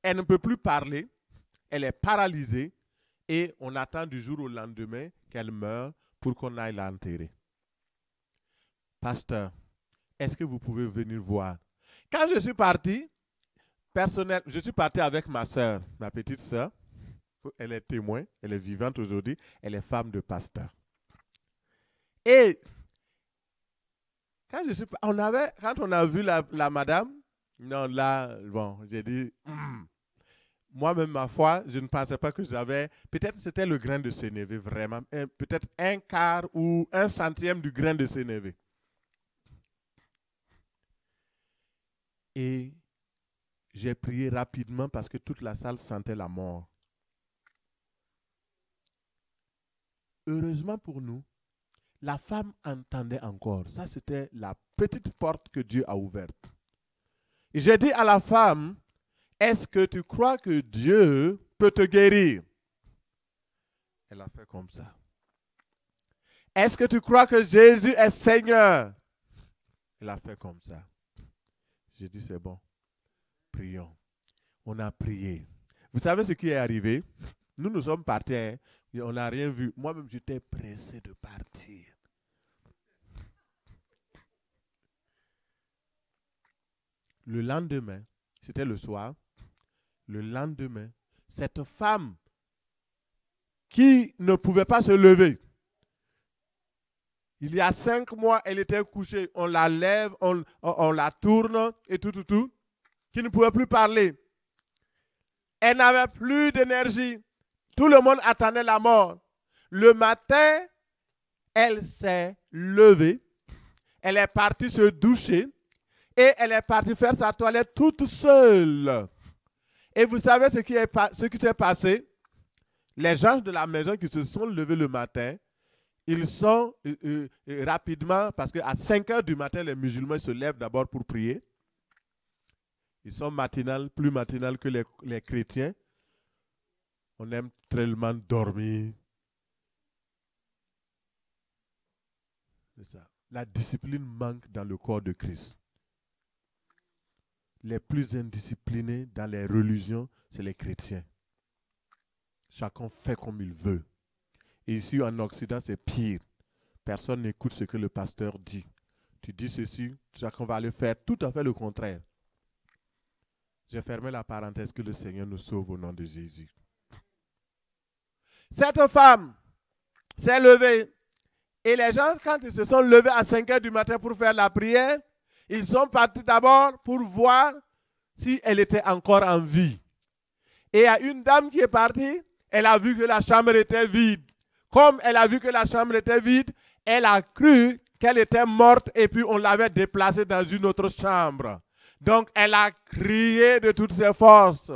Elle ne peut plus parler. Elle est paralysée. Et on attend du jour au lendemain qu'elle meure pour qu'on aille l'enterrer. Pasteur, est-ce que vous pouvez venir voir? Quand je suis parti, je suis parti avec ma soeur, ma petite soeur. Elle est témoin, elle est vivante aujourd'hui. Elle est femme de pasteur. Et quand on a vu la madame, non, là, bon, j'ai dit, moi-même, ma foi, je ne pensais pas que j'avais, peut-être c'était le grain de sénévé, vraiment, peut-être un quart ou un centième du grain de sénévé. Et j'ai prié rapidement parce que toute la salle sentait la mort. Heureusement pour nous, la femme entendait encore. Ça, c'était la petite porte que Dieu a ouverte. Et j'ai dit à la femme, est-ce que tu crois que Dieu peut te guérir? Elle a fait comme ça. Est-ce que tu crois que Jésus est Seigneur? Elle a fait comme ça. J'ai dit, c'est bon. Prions. On a prié. Vous savez ce qui est arrivé? Nous sommes partis, hein? On n'a rien vu. Moi-même, j'étais pressé de partir. Le lendemain, c'était le soir, le lendemain, cette femme qui ne pouvait pas se lever, il y a 5 mois, elle était couchée, on la lève, on la tourne et tout, qui ne pouvait plus parler. Elle n'avait plus d'énergie. Tout le monde attendait la mort. Le matin, elle s'est levée. Elle est partie se doucher. Et elle est partie faire sa toilette toute seule. Et vous savez ce qui s'est passé? Les gens de la maison qui se sont levés le matin, ils sont rapidement, parce qu'à 5 heures du matin, les musulmans se lèvent d'abord pour prier. Ils sont matinales, plus matinales que les chrétiens. On aime tellement dormir. C'est ça. La discipline manque dans le corps de Christ. Les plus indisciplinés dans les religions, c'est les chrétiens. Chacun fait comme il veut. Et ici en Occident, c'est pire. Personne n'écoute ce que le pasteur dit. Tu dis ceci, chacun va aller faire tout à fait le contraire. J'ai fermé la parenthèse, que le Seigneur nous sauve au nom de Jésus. Cette femme s'est levée. Et les gens, quand ils se sont levés à 5 heures du matin pour faire la prière, ils sont partis d'abord pour voir si elle était encore en vie. Et il y a une dame qui est partie, elle a vu que la chambre était vide. Comme elle a vu que la chambre était vide, elle a cru qu'elle était morte et puis on l'avait déplacée dans une autre chambre. Donc elle a crié de toutes ses forces.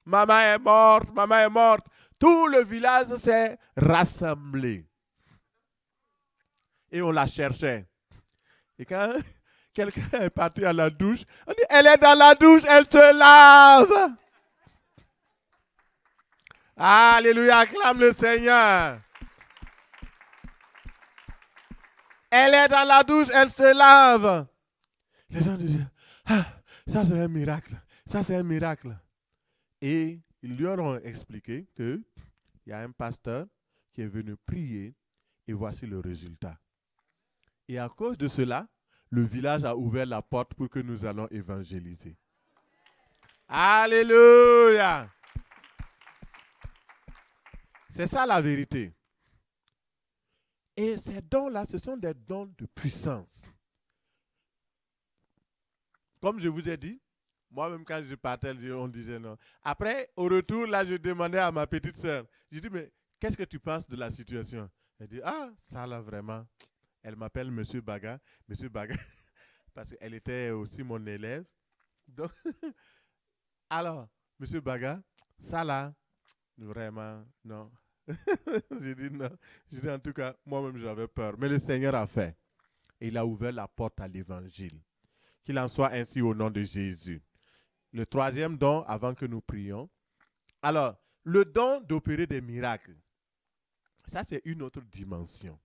Maman est morte, maman est morte. Tout le village s'est rassemblé. Et on la cherchait. Et quand quelqu'un est parti à la douche, on dit, elle est dans la douche, elle se lave. Alléluia, acclame le Seigneur. Elle est dans la douche, elle se lave. Les gens disent, ah, ça c'est un miracle, ça c'est un miracle. Et ils lui ont expliqué qu'il y a un pasteur qui est venu prier et voici le résultat. Et à cause de cela, le village a ouvert la porte pour que nous allons évangéliser. Alléluia! C'est ça la vérité. Et ces dons-là, ce sont des dons de puissance. Comme je vous ai dit, moi-même quand je partais, on disait non. Après, au retour, là, je demandais à ma petite sœur, je dis, mais qu'est-ce que tu penses de la situation? Elle dit, ah, ça là vraiment. Elle m'appelle Monsieur Baga, parce qu'elle était aussi mon élève. Donc, alors, Monsieur Baga, ça là, vraiment, non. J'ai dit non. J'ai dit en tout cas, moi-même j'avais peur. Mais le Seigneur a fait. Et il a ouvert la porte à l'évangile. Qu'il en soit ainsi au nom de Jésus. Le troisième don, avant que nous prions. Alors, le don d'opérer des miracles. Ça, c'est une autre dimension.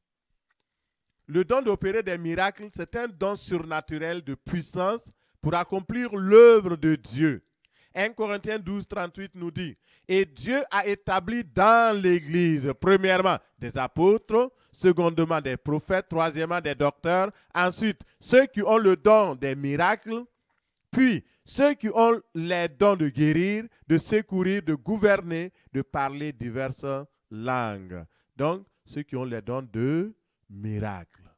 Le don d'opérer des miracles, c'est un don surnaturel de puissance pour accomplir l'œuvre de Dieu. 1 Corinthiens 12, 38 nous dit, et Dieu a établi dans l'Église, premièrement, des apôtres, secondement, des prophètes, troisièmement, des docteurs, ensuite, ceux qui ont le don des miracles, puis ceux qui ont les dons de guérir, de secourir, de gouverner, de parler diverses langues. Donc, ceux qui ont les dons de miracles.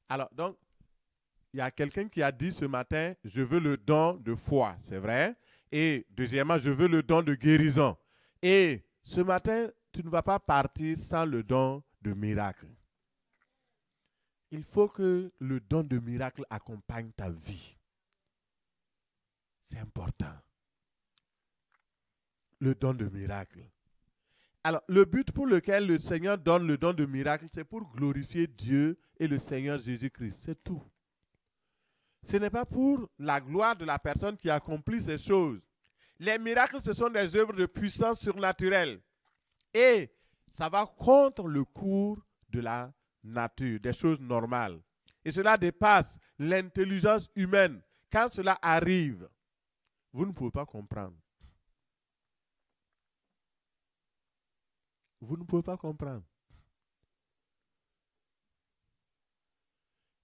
Alors, donc, il y a quelqu'un qui a dit ce matin, je veux le don de foi, c'est vrai. Et deuxièmement, je veux le don de guérison. Et ce matin, tu ne vas pas partir sans le don de miracle. Il faut que le don de miracle accompagne ta vie. C'est important. Le don de miracle. Alors, le but pour lequel le Seigneur donne le don de miracle, c'est pour glorifier Dieu et le Seigneur Jésus-Christ. C'est tout. Ce n'est pas pour la gloire de la personne qui accomplit ces choses. Les miracles, ce sont des œuvres de puissance surnaturelle. Et ça va contre le cours de la nature, des choses normales. Et cela dépasse l'intelligence humaine. Quand cela arrive, vous ne pouvez pas comprendre. Vous ne pouvez pas comprendre.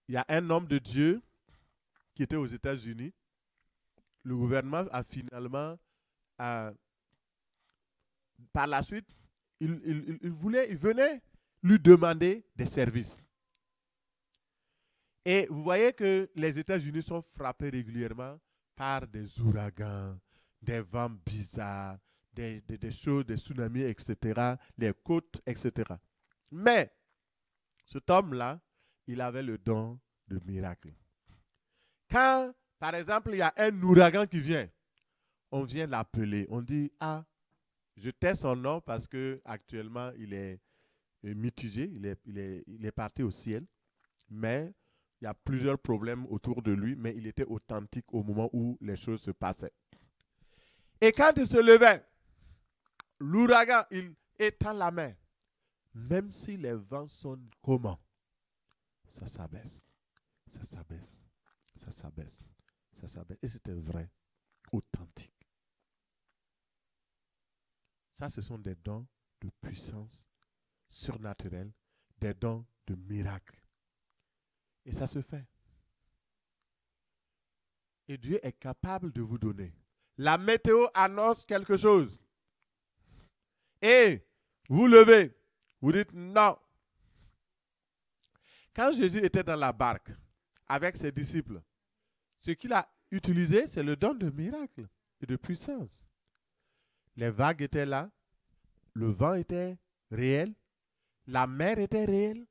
Il y a un homme de Dieu qui était aux États-Unis. Le gouvernement a finalement, par la suite, il venait lui demander des services. Et vous voyez que les États-Unis sont frappés régulièrement par des ouragans, des vents bizarres, des choses, des tsunamis, etc., les côtes, etc. Mais cet homme-là, il avait le don de miracle. Quand, par exemple, il y a un ouragan qui vient, on vient l'appeler. On dit, ah, je tais son nom parce qu'actuellement, il est mitigé, il est parti au ciel. Mais il y a plusieurs problèmes autour de lui, mais il était authentique au moment où les choses se passaient. Et quand il se levait, l'ouragan, il étend la main. Même si les vents sonnent comment? Ça s'abaisse, ça s'abaisse, ça s'abaisse, ça s'abaisse. Et c'était vrai, authentique. Ça, ce sont des dons de puissance surnaturelle, des dons de miracle. Et ça se fait. Et Dieu est capable de vous donner. La météo annonce quelque chose. Et vous levez, vous dites non. Quand Jésus était dans la barque avec ses disciples, ce qu'il a utilisé, c'est le don de miracle et de puissance. Les vagues étaient là, le vent était réel, la mer était réelle.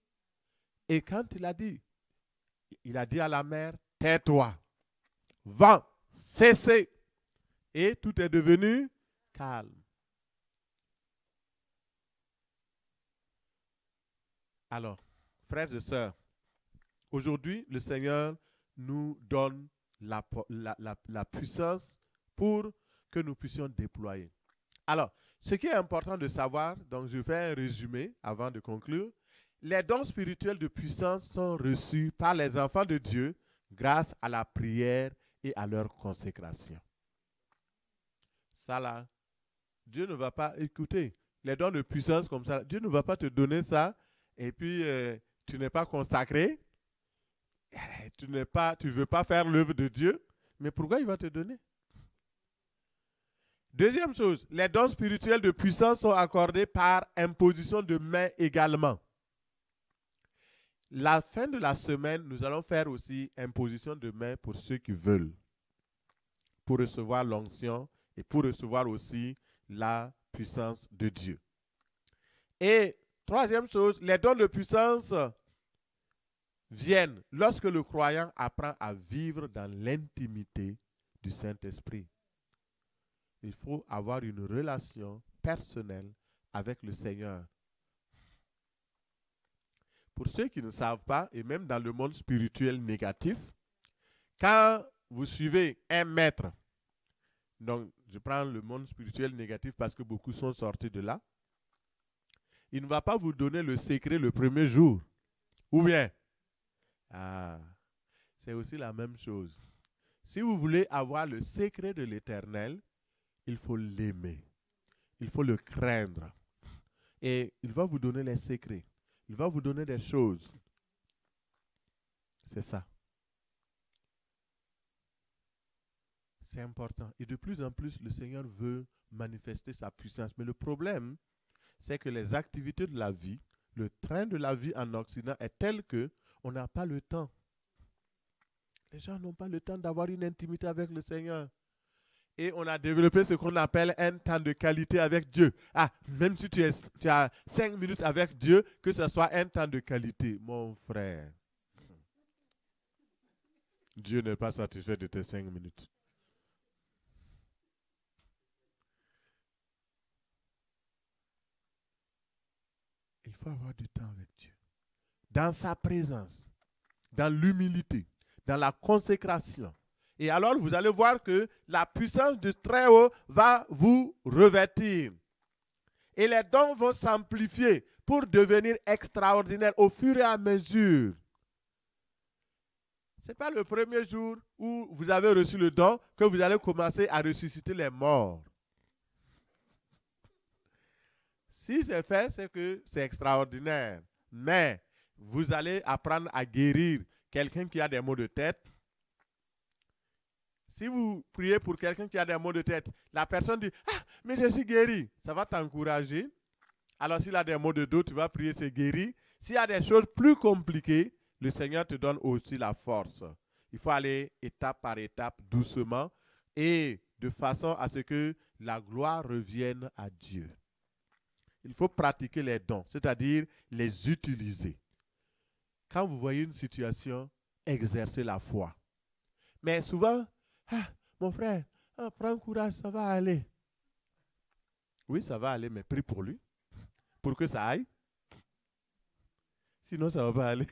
Et quand il a dit à la mer, tais-toi, vent, cessez. Et tout est devenu calme. Alors, frères et sœurs, aujourd'hui, le Seigneur nous donne la puissance pour que nous puissions déployer. Alors, ce qui est important de savoir, donc je fais un résumé avant de conclure. Les dons spirituels de puissance sont reçus par les enfants de Dieu grâce à la prière et à leur consécration. Ça là, Dieu ne va pas écouter les dons de puissance comme ça. Dieu ne va pas te donner ça et puis tu n'es pas consacré. Tu ne veux pas faire l'œuvre de Dieu. Mais pourquoi il va te donner? Deuxième chose, les dons spirituels de puissance sont accordés par imposition de main également. La fin de la semaine, nous allons faire aussi imposition de main pour ceux qui veulent, pour recevoir l'onction et pour recevoir aussi la puissance de Dieu. Et troisième chose, les dons de puissance viennent lorsque le croyant apprend à vivre dans l'intimité du Saint-Esprit. Il faut avoir une relation personnelle avec le Seigneur. Pour ceux qui ne savent pas, et même dans le monde spirituel négatif, quand vous suivez un maître, donc je prends le monde spirituel négatif parce que beaucoup sont sortis de là, il ne va pas vous donner le secret le premier jour. Ou bien, c'est aussi la même chose. Si vous voulez avoir le secret de l'Éternel, il faut l'aimer. Il faut le craindre. Et il va vous donner les secrets. Il va vous donner des choses. C'est ça. C'est important. Et de plus en plus, le Seigneur veut manifester sa puissance. Mais le problème, c'est que les activités de la vie, le train de la vie en Occident est tel qu'on n'a pas le temps. Les gens n'ont pas le temps d'avoir une intimité avec le Seigneur. Et on a développé ce qu'on appelle un temps de qualité avec Dieu. Même si tu as 5 minutes avec Dieu, que ce soit un temps de qualité. Mon frère, Dieu n'est pas satisfait de tes 5 minutes. Il faut avoir du temps avec Dieu. Dans sa présence, dans l'humilité, dans la consécration. Et alors, vous allez voir que la puissance du Très-Haut va vous revêtir. Et les dons vont s'amplifier pour devenir extraordinaires au fur et à mesure. Ce n'est pas le premier jour où vous avez reçu le don que vous allez commencer à ressusciter les morts. Si c'est fait, c'est que c'est extraordinaire. Mais vous allez apprendre à guérir quelqu'un qui a des maux de tête. Si vous priez pour quelqu'un qui a des maux de tête, la personne dit « Ah, mais je suis guéri ». Ça va t'encourager. Alors s'il a des maux de dos, tu vas prier, c'est guéri. S'il y a des choses plus compliquées, le Seigneur te donne aussi la force. Il faut aller étape par étape, doucement, et de façon à ce que la gloire revienne à Dieu. Il faut pratiquer les dons, c'est-à-dire les utiliser. Quand vous voyez une situation, exercez la foi. Mais souvent, mon frère, prends courage, ça va aller. Oui, ça va aller, mais prie pour lui, pour que ça aille. Sinon, ça ne va pas aller.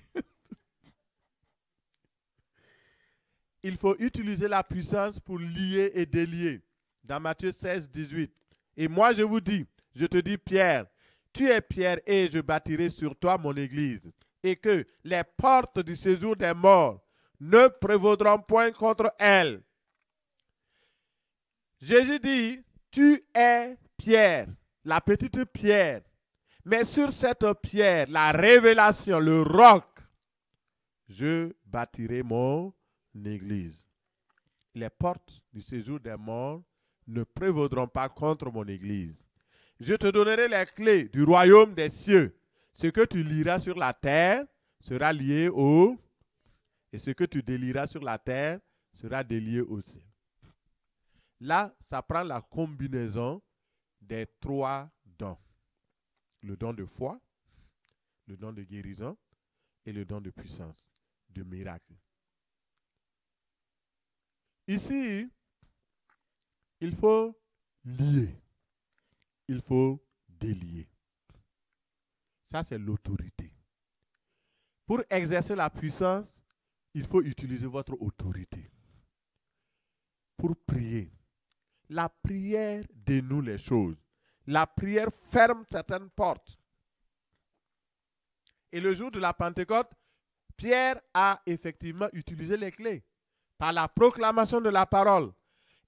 il faut utiliser la puissance pour lier et délier. Dans Matthieu 16, 18. Et moi, je vous dis, je te dis, Pierre, tu es Pierre et je bâtirai sur toi mon église. Et que les portes du séjour des morts ne prévaudront point contre elle. Jésus dit, tu es Pierre, la petite pierre. Mais sur cette pierre, la révélation, le roc, je bâtirai mon église. Les portes du séjour des morts ne prévaudront pas contre mon église. Je te donnerai les clés du royaume des cieux. Ce que tu liras sur la terre sera lié au... Et ce que tu délieras sur la terre sera délié au ciel. Là, ça prend la combinaison des 3 dons. Le don de foi, le don de guérison et le don de puissance, de miracle. Ici, il faut lier. Il faut délier. Ça, c'est l'autorité. Pour exercer la puissance, il faut utiliser votre autorité. Pour prier, la prière dénoue les choses. La prière ferme certaines portes. Et le jour de la Pentecôte, Pierre a effectivement utilisé les clés par la proclamation de la parole.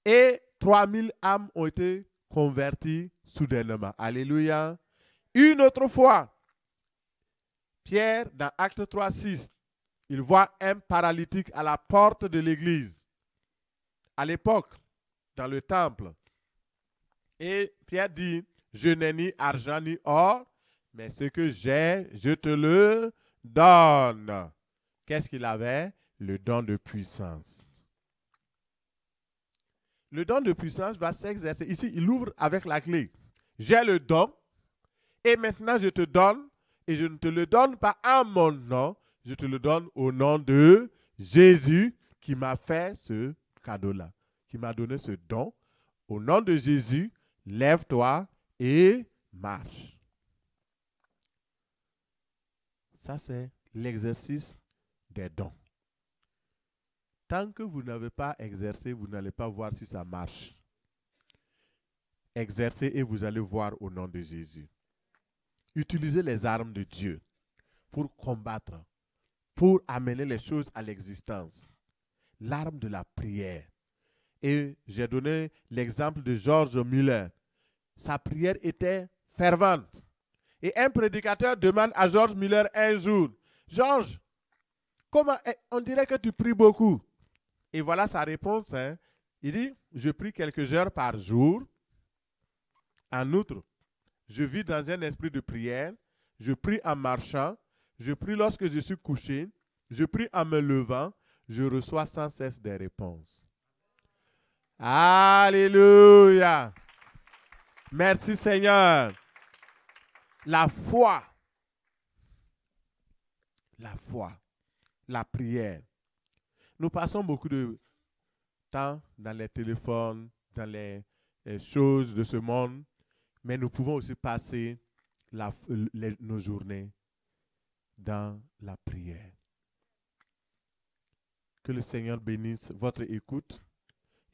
Et 3000 âmes ont été converties soudainement. Alléluia. Une autre fois, Pierre, dans Acte 3, 6, il voit un paralytique à la porte de l'église. À l'époque, dans le temple. Et Pierre dit, je n'ai ni argent ni or, mais ce que j'ai, je te le donne. Qu'est-ce qu'il avait? Le don de puissance. Le don de puissance va s'exercer. Ici, il ouvre avec la clé. J'ai le don et maintenant je te donne et je ne te le donne pas en mon nom, je te le donne au nom de Jésus qui m'a fait ce cadeau-là, qui m'a donné ce don. Au nom de Jésus, lève-toi et marche. Ça, c'est l'exercice des dons. Tant que vous n'avez pas exercé, vous n'allez pas voir si ça marche. Exercez et vous allez voir au nom de Jésus. Utilisez les armes de Dieu pour combattre, pour amener les choses à l'existence. L'arme de la prière. Et j'ai donné l'exemple de George Muller. Sa prière était fervente. Et un prédicateur demande à George Muller un jour, George, comment on dirait que tu pries beaucoup? Et voilà sa réponse. Il dit, je prie quelques heures par jour. En outre, je vis dans un esprit de prière. Je prie en marchant. Je prie lorsque je suis couché. Je prie en me levant. Je reçois sans cesse des réponses. Alléluia. Merci Seigneur. La foi, la prière. Nous passons beaucoup de temps dans les téléphones, dans les choses de ce monde, mais nous pouvons aussi passer nos journées dans la prière. Que le Seigneur bénisse votre écoute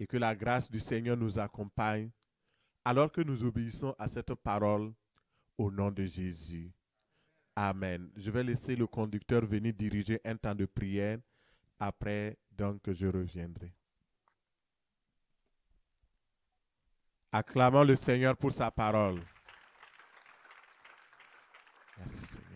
et que la grâce du Seigneur nous accompagne alors que nous obéissons à cette parole au nom de Jésus. Amen. Je vais laisser le conducteur venir diriger un temps de prière. Après, donc, je reviendrai. Acclamons le Seigneur pour sa parole. Merci Seigneur.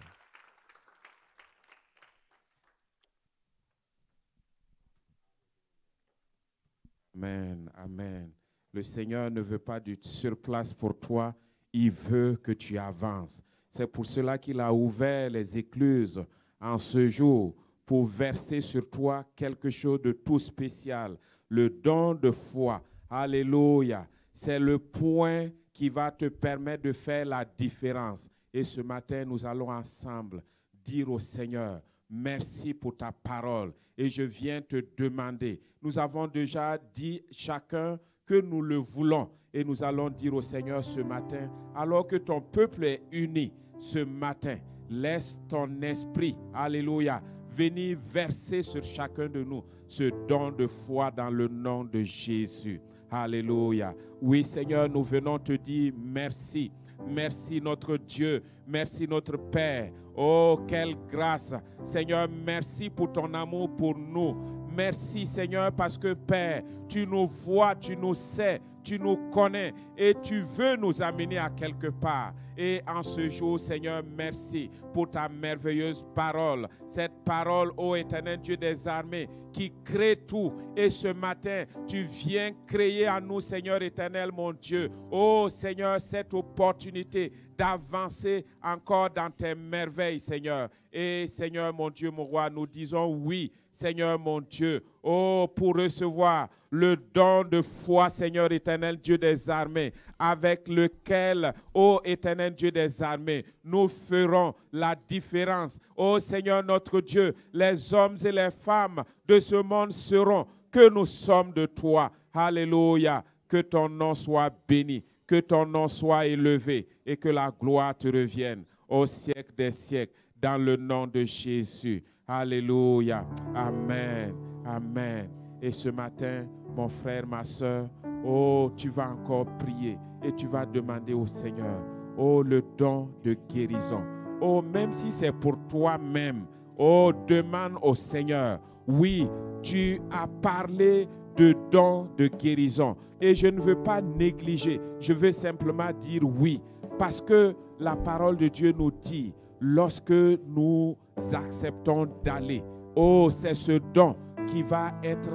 Amen, amen. Le Seigneur ne veut pas du surplace pour toi, il veut que tu avances. C'est pour cela qu'il a ouvert les écluses en ce jour pour verser sur toi quelque chose de tout spécial, le don de foi. Alléluia. C'est le point qui va te permettre de faire la différence. Et ce matin, nous allons ensemble dire au Seigneur, merci pour ta parole. Et je viens te demander, nous avons déjà dit chacun que nous le voulons. Et nous allons dire au Seigneur ce matin, alors que ton peuple est uni ce matin, laisse ton esprit, alléluia, venir verser sur chacun de nous ce don de foi dans le nom de Jésus. Alléluia. Oui, Seigneur, nous venons te dire merci. Merci notre Dieu, merci notre Père. Oh, quelle grâce. Seigneur, merci pour ton amour pour nous. Merci Seigneur parce que Père, tu nous vois, tu nous sais, tu nous connais et tu veux nous amener à quelque part. Et en ce jour, Seigneur, merci pour ta merveilleuse parole. Cette parole, ô éternel Dieu des armées, qui crée tout. Et ce matin, tu viens créer en nous, Seigneur éternel, mon Dieu. Oh Seigneur, cette opportunité d'avancer encore dans tes merveilles, Seigneur. Et Seigneur, mon Dieu, mon roi, nous disons oui, Seigneur, mon Dieu. Oh, pour recevoir le don de foi, Seigneur éternel, Dieu des armées, avec lequel, ô éternel Dieu des armées, nous ferons la différence. Ô Seigneur notre Dieu, les hommes et les femmes de ce monde seront que nous sommes de toi. Alléluia. Que ton nom soit béni, que ton nom soit élevé et que la gloire te revienne au siècle des siècles dans le nom de Jésus. Alléluia. Amen. Amen. Et ce matin, mon frère, ma soeur, oh, tu vas encore prier et tu vas demander au Seigneur, oh, le don de guérison. Oh, même si c'est pour toi-même, oh, demande au Seigneur. Oui, tu as parlé de don de guérison et je ne veux pas négliger, je veux simplement dire oui, parce que la parole de Dieu nous dit, lorsque nous acceptons d'aller, oh, c'est ce don qui va être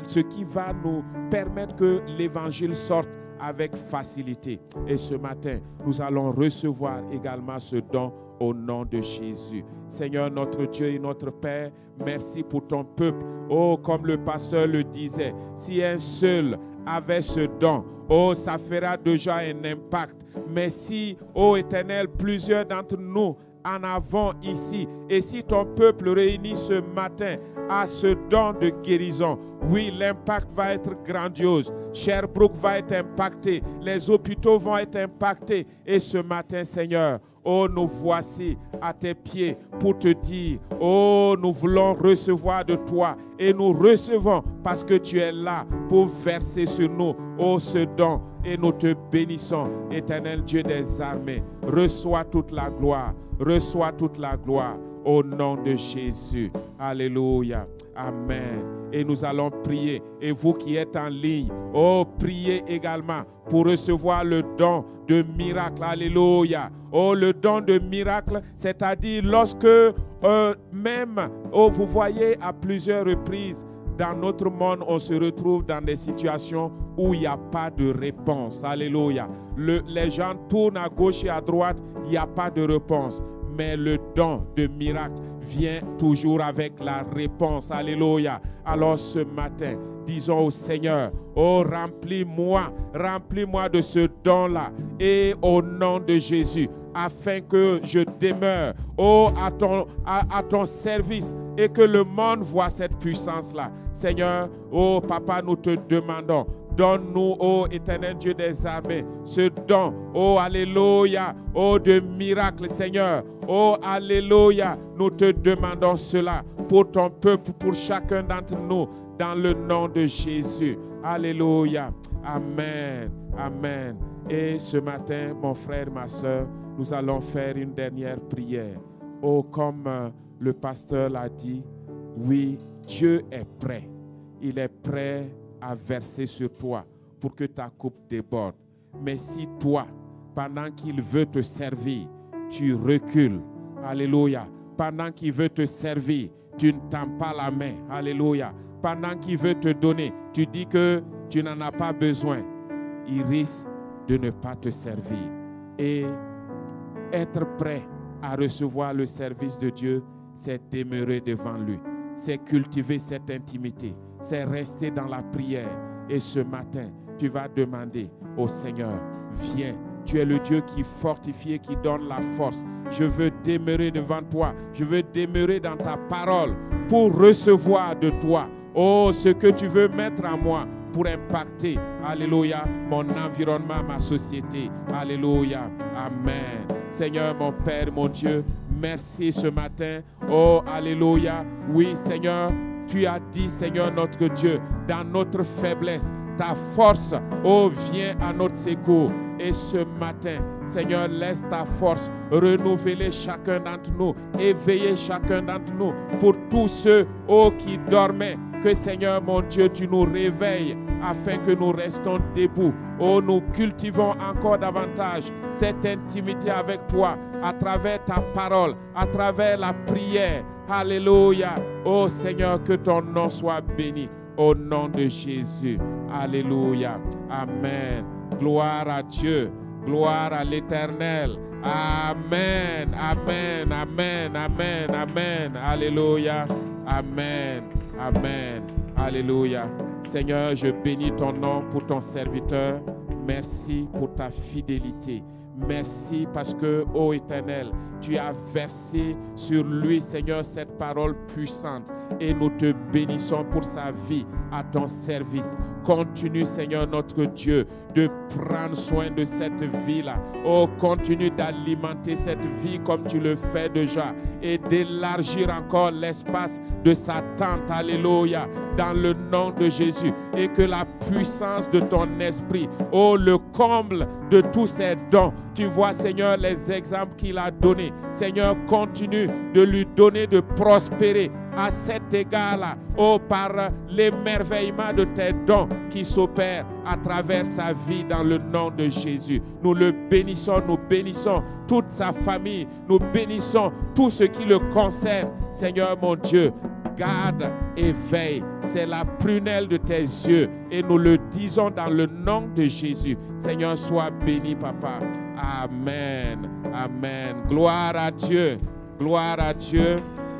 ce qui va nous permettre que l'évangile sorte avec facilité. Et ce matin, nous allons recevoir également ce don au nom de Jésus. Seigneur notre Dieu et notre Père, merci pour ton peuple. Oh, comme le pasteur le disait, si un seul avait ce don, oh, ça fera déjà un impact. Mais si, oh Éternel, plusieurs d'entre nous en avons ici, et si ton peuple réuni ce matin a ce don de guérison, oui, l'impact va être grandiose. Sherbrooke va être impacté, les hôpitaux vont être impactés. Et ce matin, Seigneur, oh, nous voici à tes pieds pour te dire, oh, nous voulons recevoir de toi. Et nous recevons parce que tu es là pour verser sur nous, oh, ce don. Et nous te bénissons, éternel Dieu des armées. Reçois toute la gloire, reçois toute la gloire au nom de Jésus. Alléluia. Amen. Et nous allons prier. Et vous qui êtes en ligne, oh, priez également pour recevoir le don de miracle. Alléluia. Oh, le don de miracle, c'est-à-dire lorsque même, oh, vous voyez à plusieurs reprises, dans notre monde, on se retrouve dans des situations où il n'y a pas de réponse. Alléluia. Les gens tournent à gauche et à droite, il n'y a pas de réponse. Mais le don de miracle vient toujours avec la réponse. Alléluia. Alors ce matin, disons au Seigneur, oh, remplis-moi de ce don-là. Et au nom de Jésus, afin que je demeure, oh, à ton service et que le monde voit cette puissance-là. Seigneur, oh, Papa, nous te demandons, donne-nous, oh éternel Dieu des armées, ce don, oh alléluia, oh de miracle, Seigneur, oh alléluia, nous te demandons cela pour ton peuple, pour chacun d'entre nous, dans le nom de Jésus. Alléluia, amen, amen. Et ce matin, mon frère, ma soeur, nous allons faire une dernière prière. Oh, comme le pasteur l'a dit, oui, Dieu est prêt. Il est prêt à verser sur toi pour que ta coupe déborde. Mais si toi, pendant qu'il veut te servir, tu recules, alléluia, pendant qu'il veut te servir, tu ne tends pas la main, alléluia, pendant qu'il veut te donner, tu dis que tu n'en as pas besoin, il risque de ne pas te servir. Et être prêt à recevoir le service de Dieu, c'est demeurer devant lui, c'est cultiver cette intimité, c'est rester dans la prière. Et ce matin, tu vas demander au Seigneur, viens, tu es le Dieu qui fortifie, qui donne la force. Je veux demeurer devant toi, je veux demeurer dans ta parole pour recevoir de toi, oh, ce que tu veux mettre en moi pour impacter, alléluia, mon environnement, ma société, alléluia, amen. Seigneur, mon Père, mon Dieu, Merci ce matin. Oh, alléluia. Oui, Seigneur, tu as dit, Seigneur notre Dieu, dans notre faiblesse, ta force, oh, vient à notre secours. Et ce matin, Seigneur, laisse ta force renouveler chacun d'entre nous, éveiller chacun d'entre nous pour tous ceux, oh, qui dormaient. Que, Seigneur, mon Dieu, tu nous réveilles afin que nous restons debout. Oh, nous cultivons encore davantage cette intimité avec toi à travers ta parole, à travers la prière. Alléluia. Oh, Seigneur, que ton nom soit béni. Au nom de Jésus. Alléluia. Amen. Gloire à Dieu. Gloire à l'Éternel. Amen. Amen. Amen. Amen. Amen. Alléluia. Amen. Amen. Alléluia. Seigneur, je bénis ton nom pour ton serviteur. Merci pour ta fidélité. Merci parce que, ô Éternel, tu as versé sur lui, Seigneur, cette parole puissante. Et nous te bénissons pour sa vie à ton service. Continue, Seigneur notre Dieu, de prendre soin de cette vie-là. Oh, continue d'alimenter cette vie comme tu le fais déjà et d'élargir encore l'espace de sa tente. Alléluia. Dans le nom de Jésus. Et que la puissance de ton esprit, oh, le comble de tous ses dons. Tu vois, Seigneur, les exemples qu'il a donnés. Seigneur, continue de lui donner de prospérer à cet égard-là, oh, par l'émerveillement de tes dons qui s'opèrent à travers sa vie dans le nom de Jésus. Nous le bénissons, nous bénissons toute sa famille, nous bénissons tout ce qui le concerne. Seigneur mon Dieu, garde et veille. C'est la prunelle de tes yeux et nous le disons dans le nom de Jésus. Seigneur, sois béni, Papa. Amen. Amen. Gloire à Dieu. Gloire à Dieu.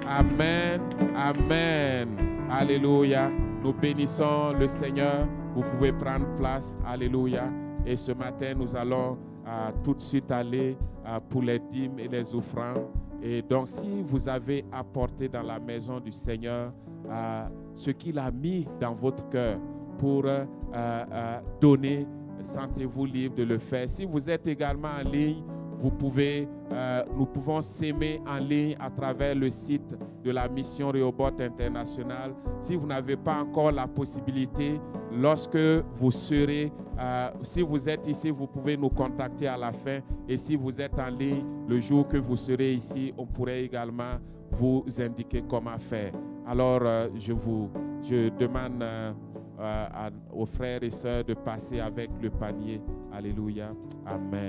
Amen. Amen. Alléluia. Nous bénissons le Seigneur. Vous pouvez prendre place. Alléluia. Et ce matin, nous allons tout de suite aller pour les dîmes et les offrandes. Et donc, si vous avez apporté dans la maison du Seigneur ce qu'il a mis dans votre cœur pour donner, sentez-vous libre de le faire. Si vous êtes également en ligne, vous pouvez, nous pouvons s'aimer en ligne à travers le site de la mission Rehoboth International. Si vous n'avez pas encore la possibilité, lorsque vous serez, si vous êtes ici, vous pouvez nous contacter à la fin. Et si vous êtes en ligne, le jour que vous serez ici, on pourrait également vous indiquer comment faire. Alors, je demande aux frères et sœurs de passer avec le panier. Alléluia. Amen.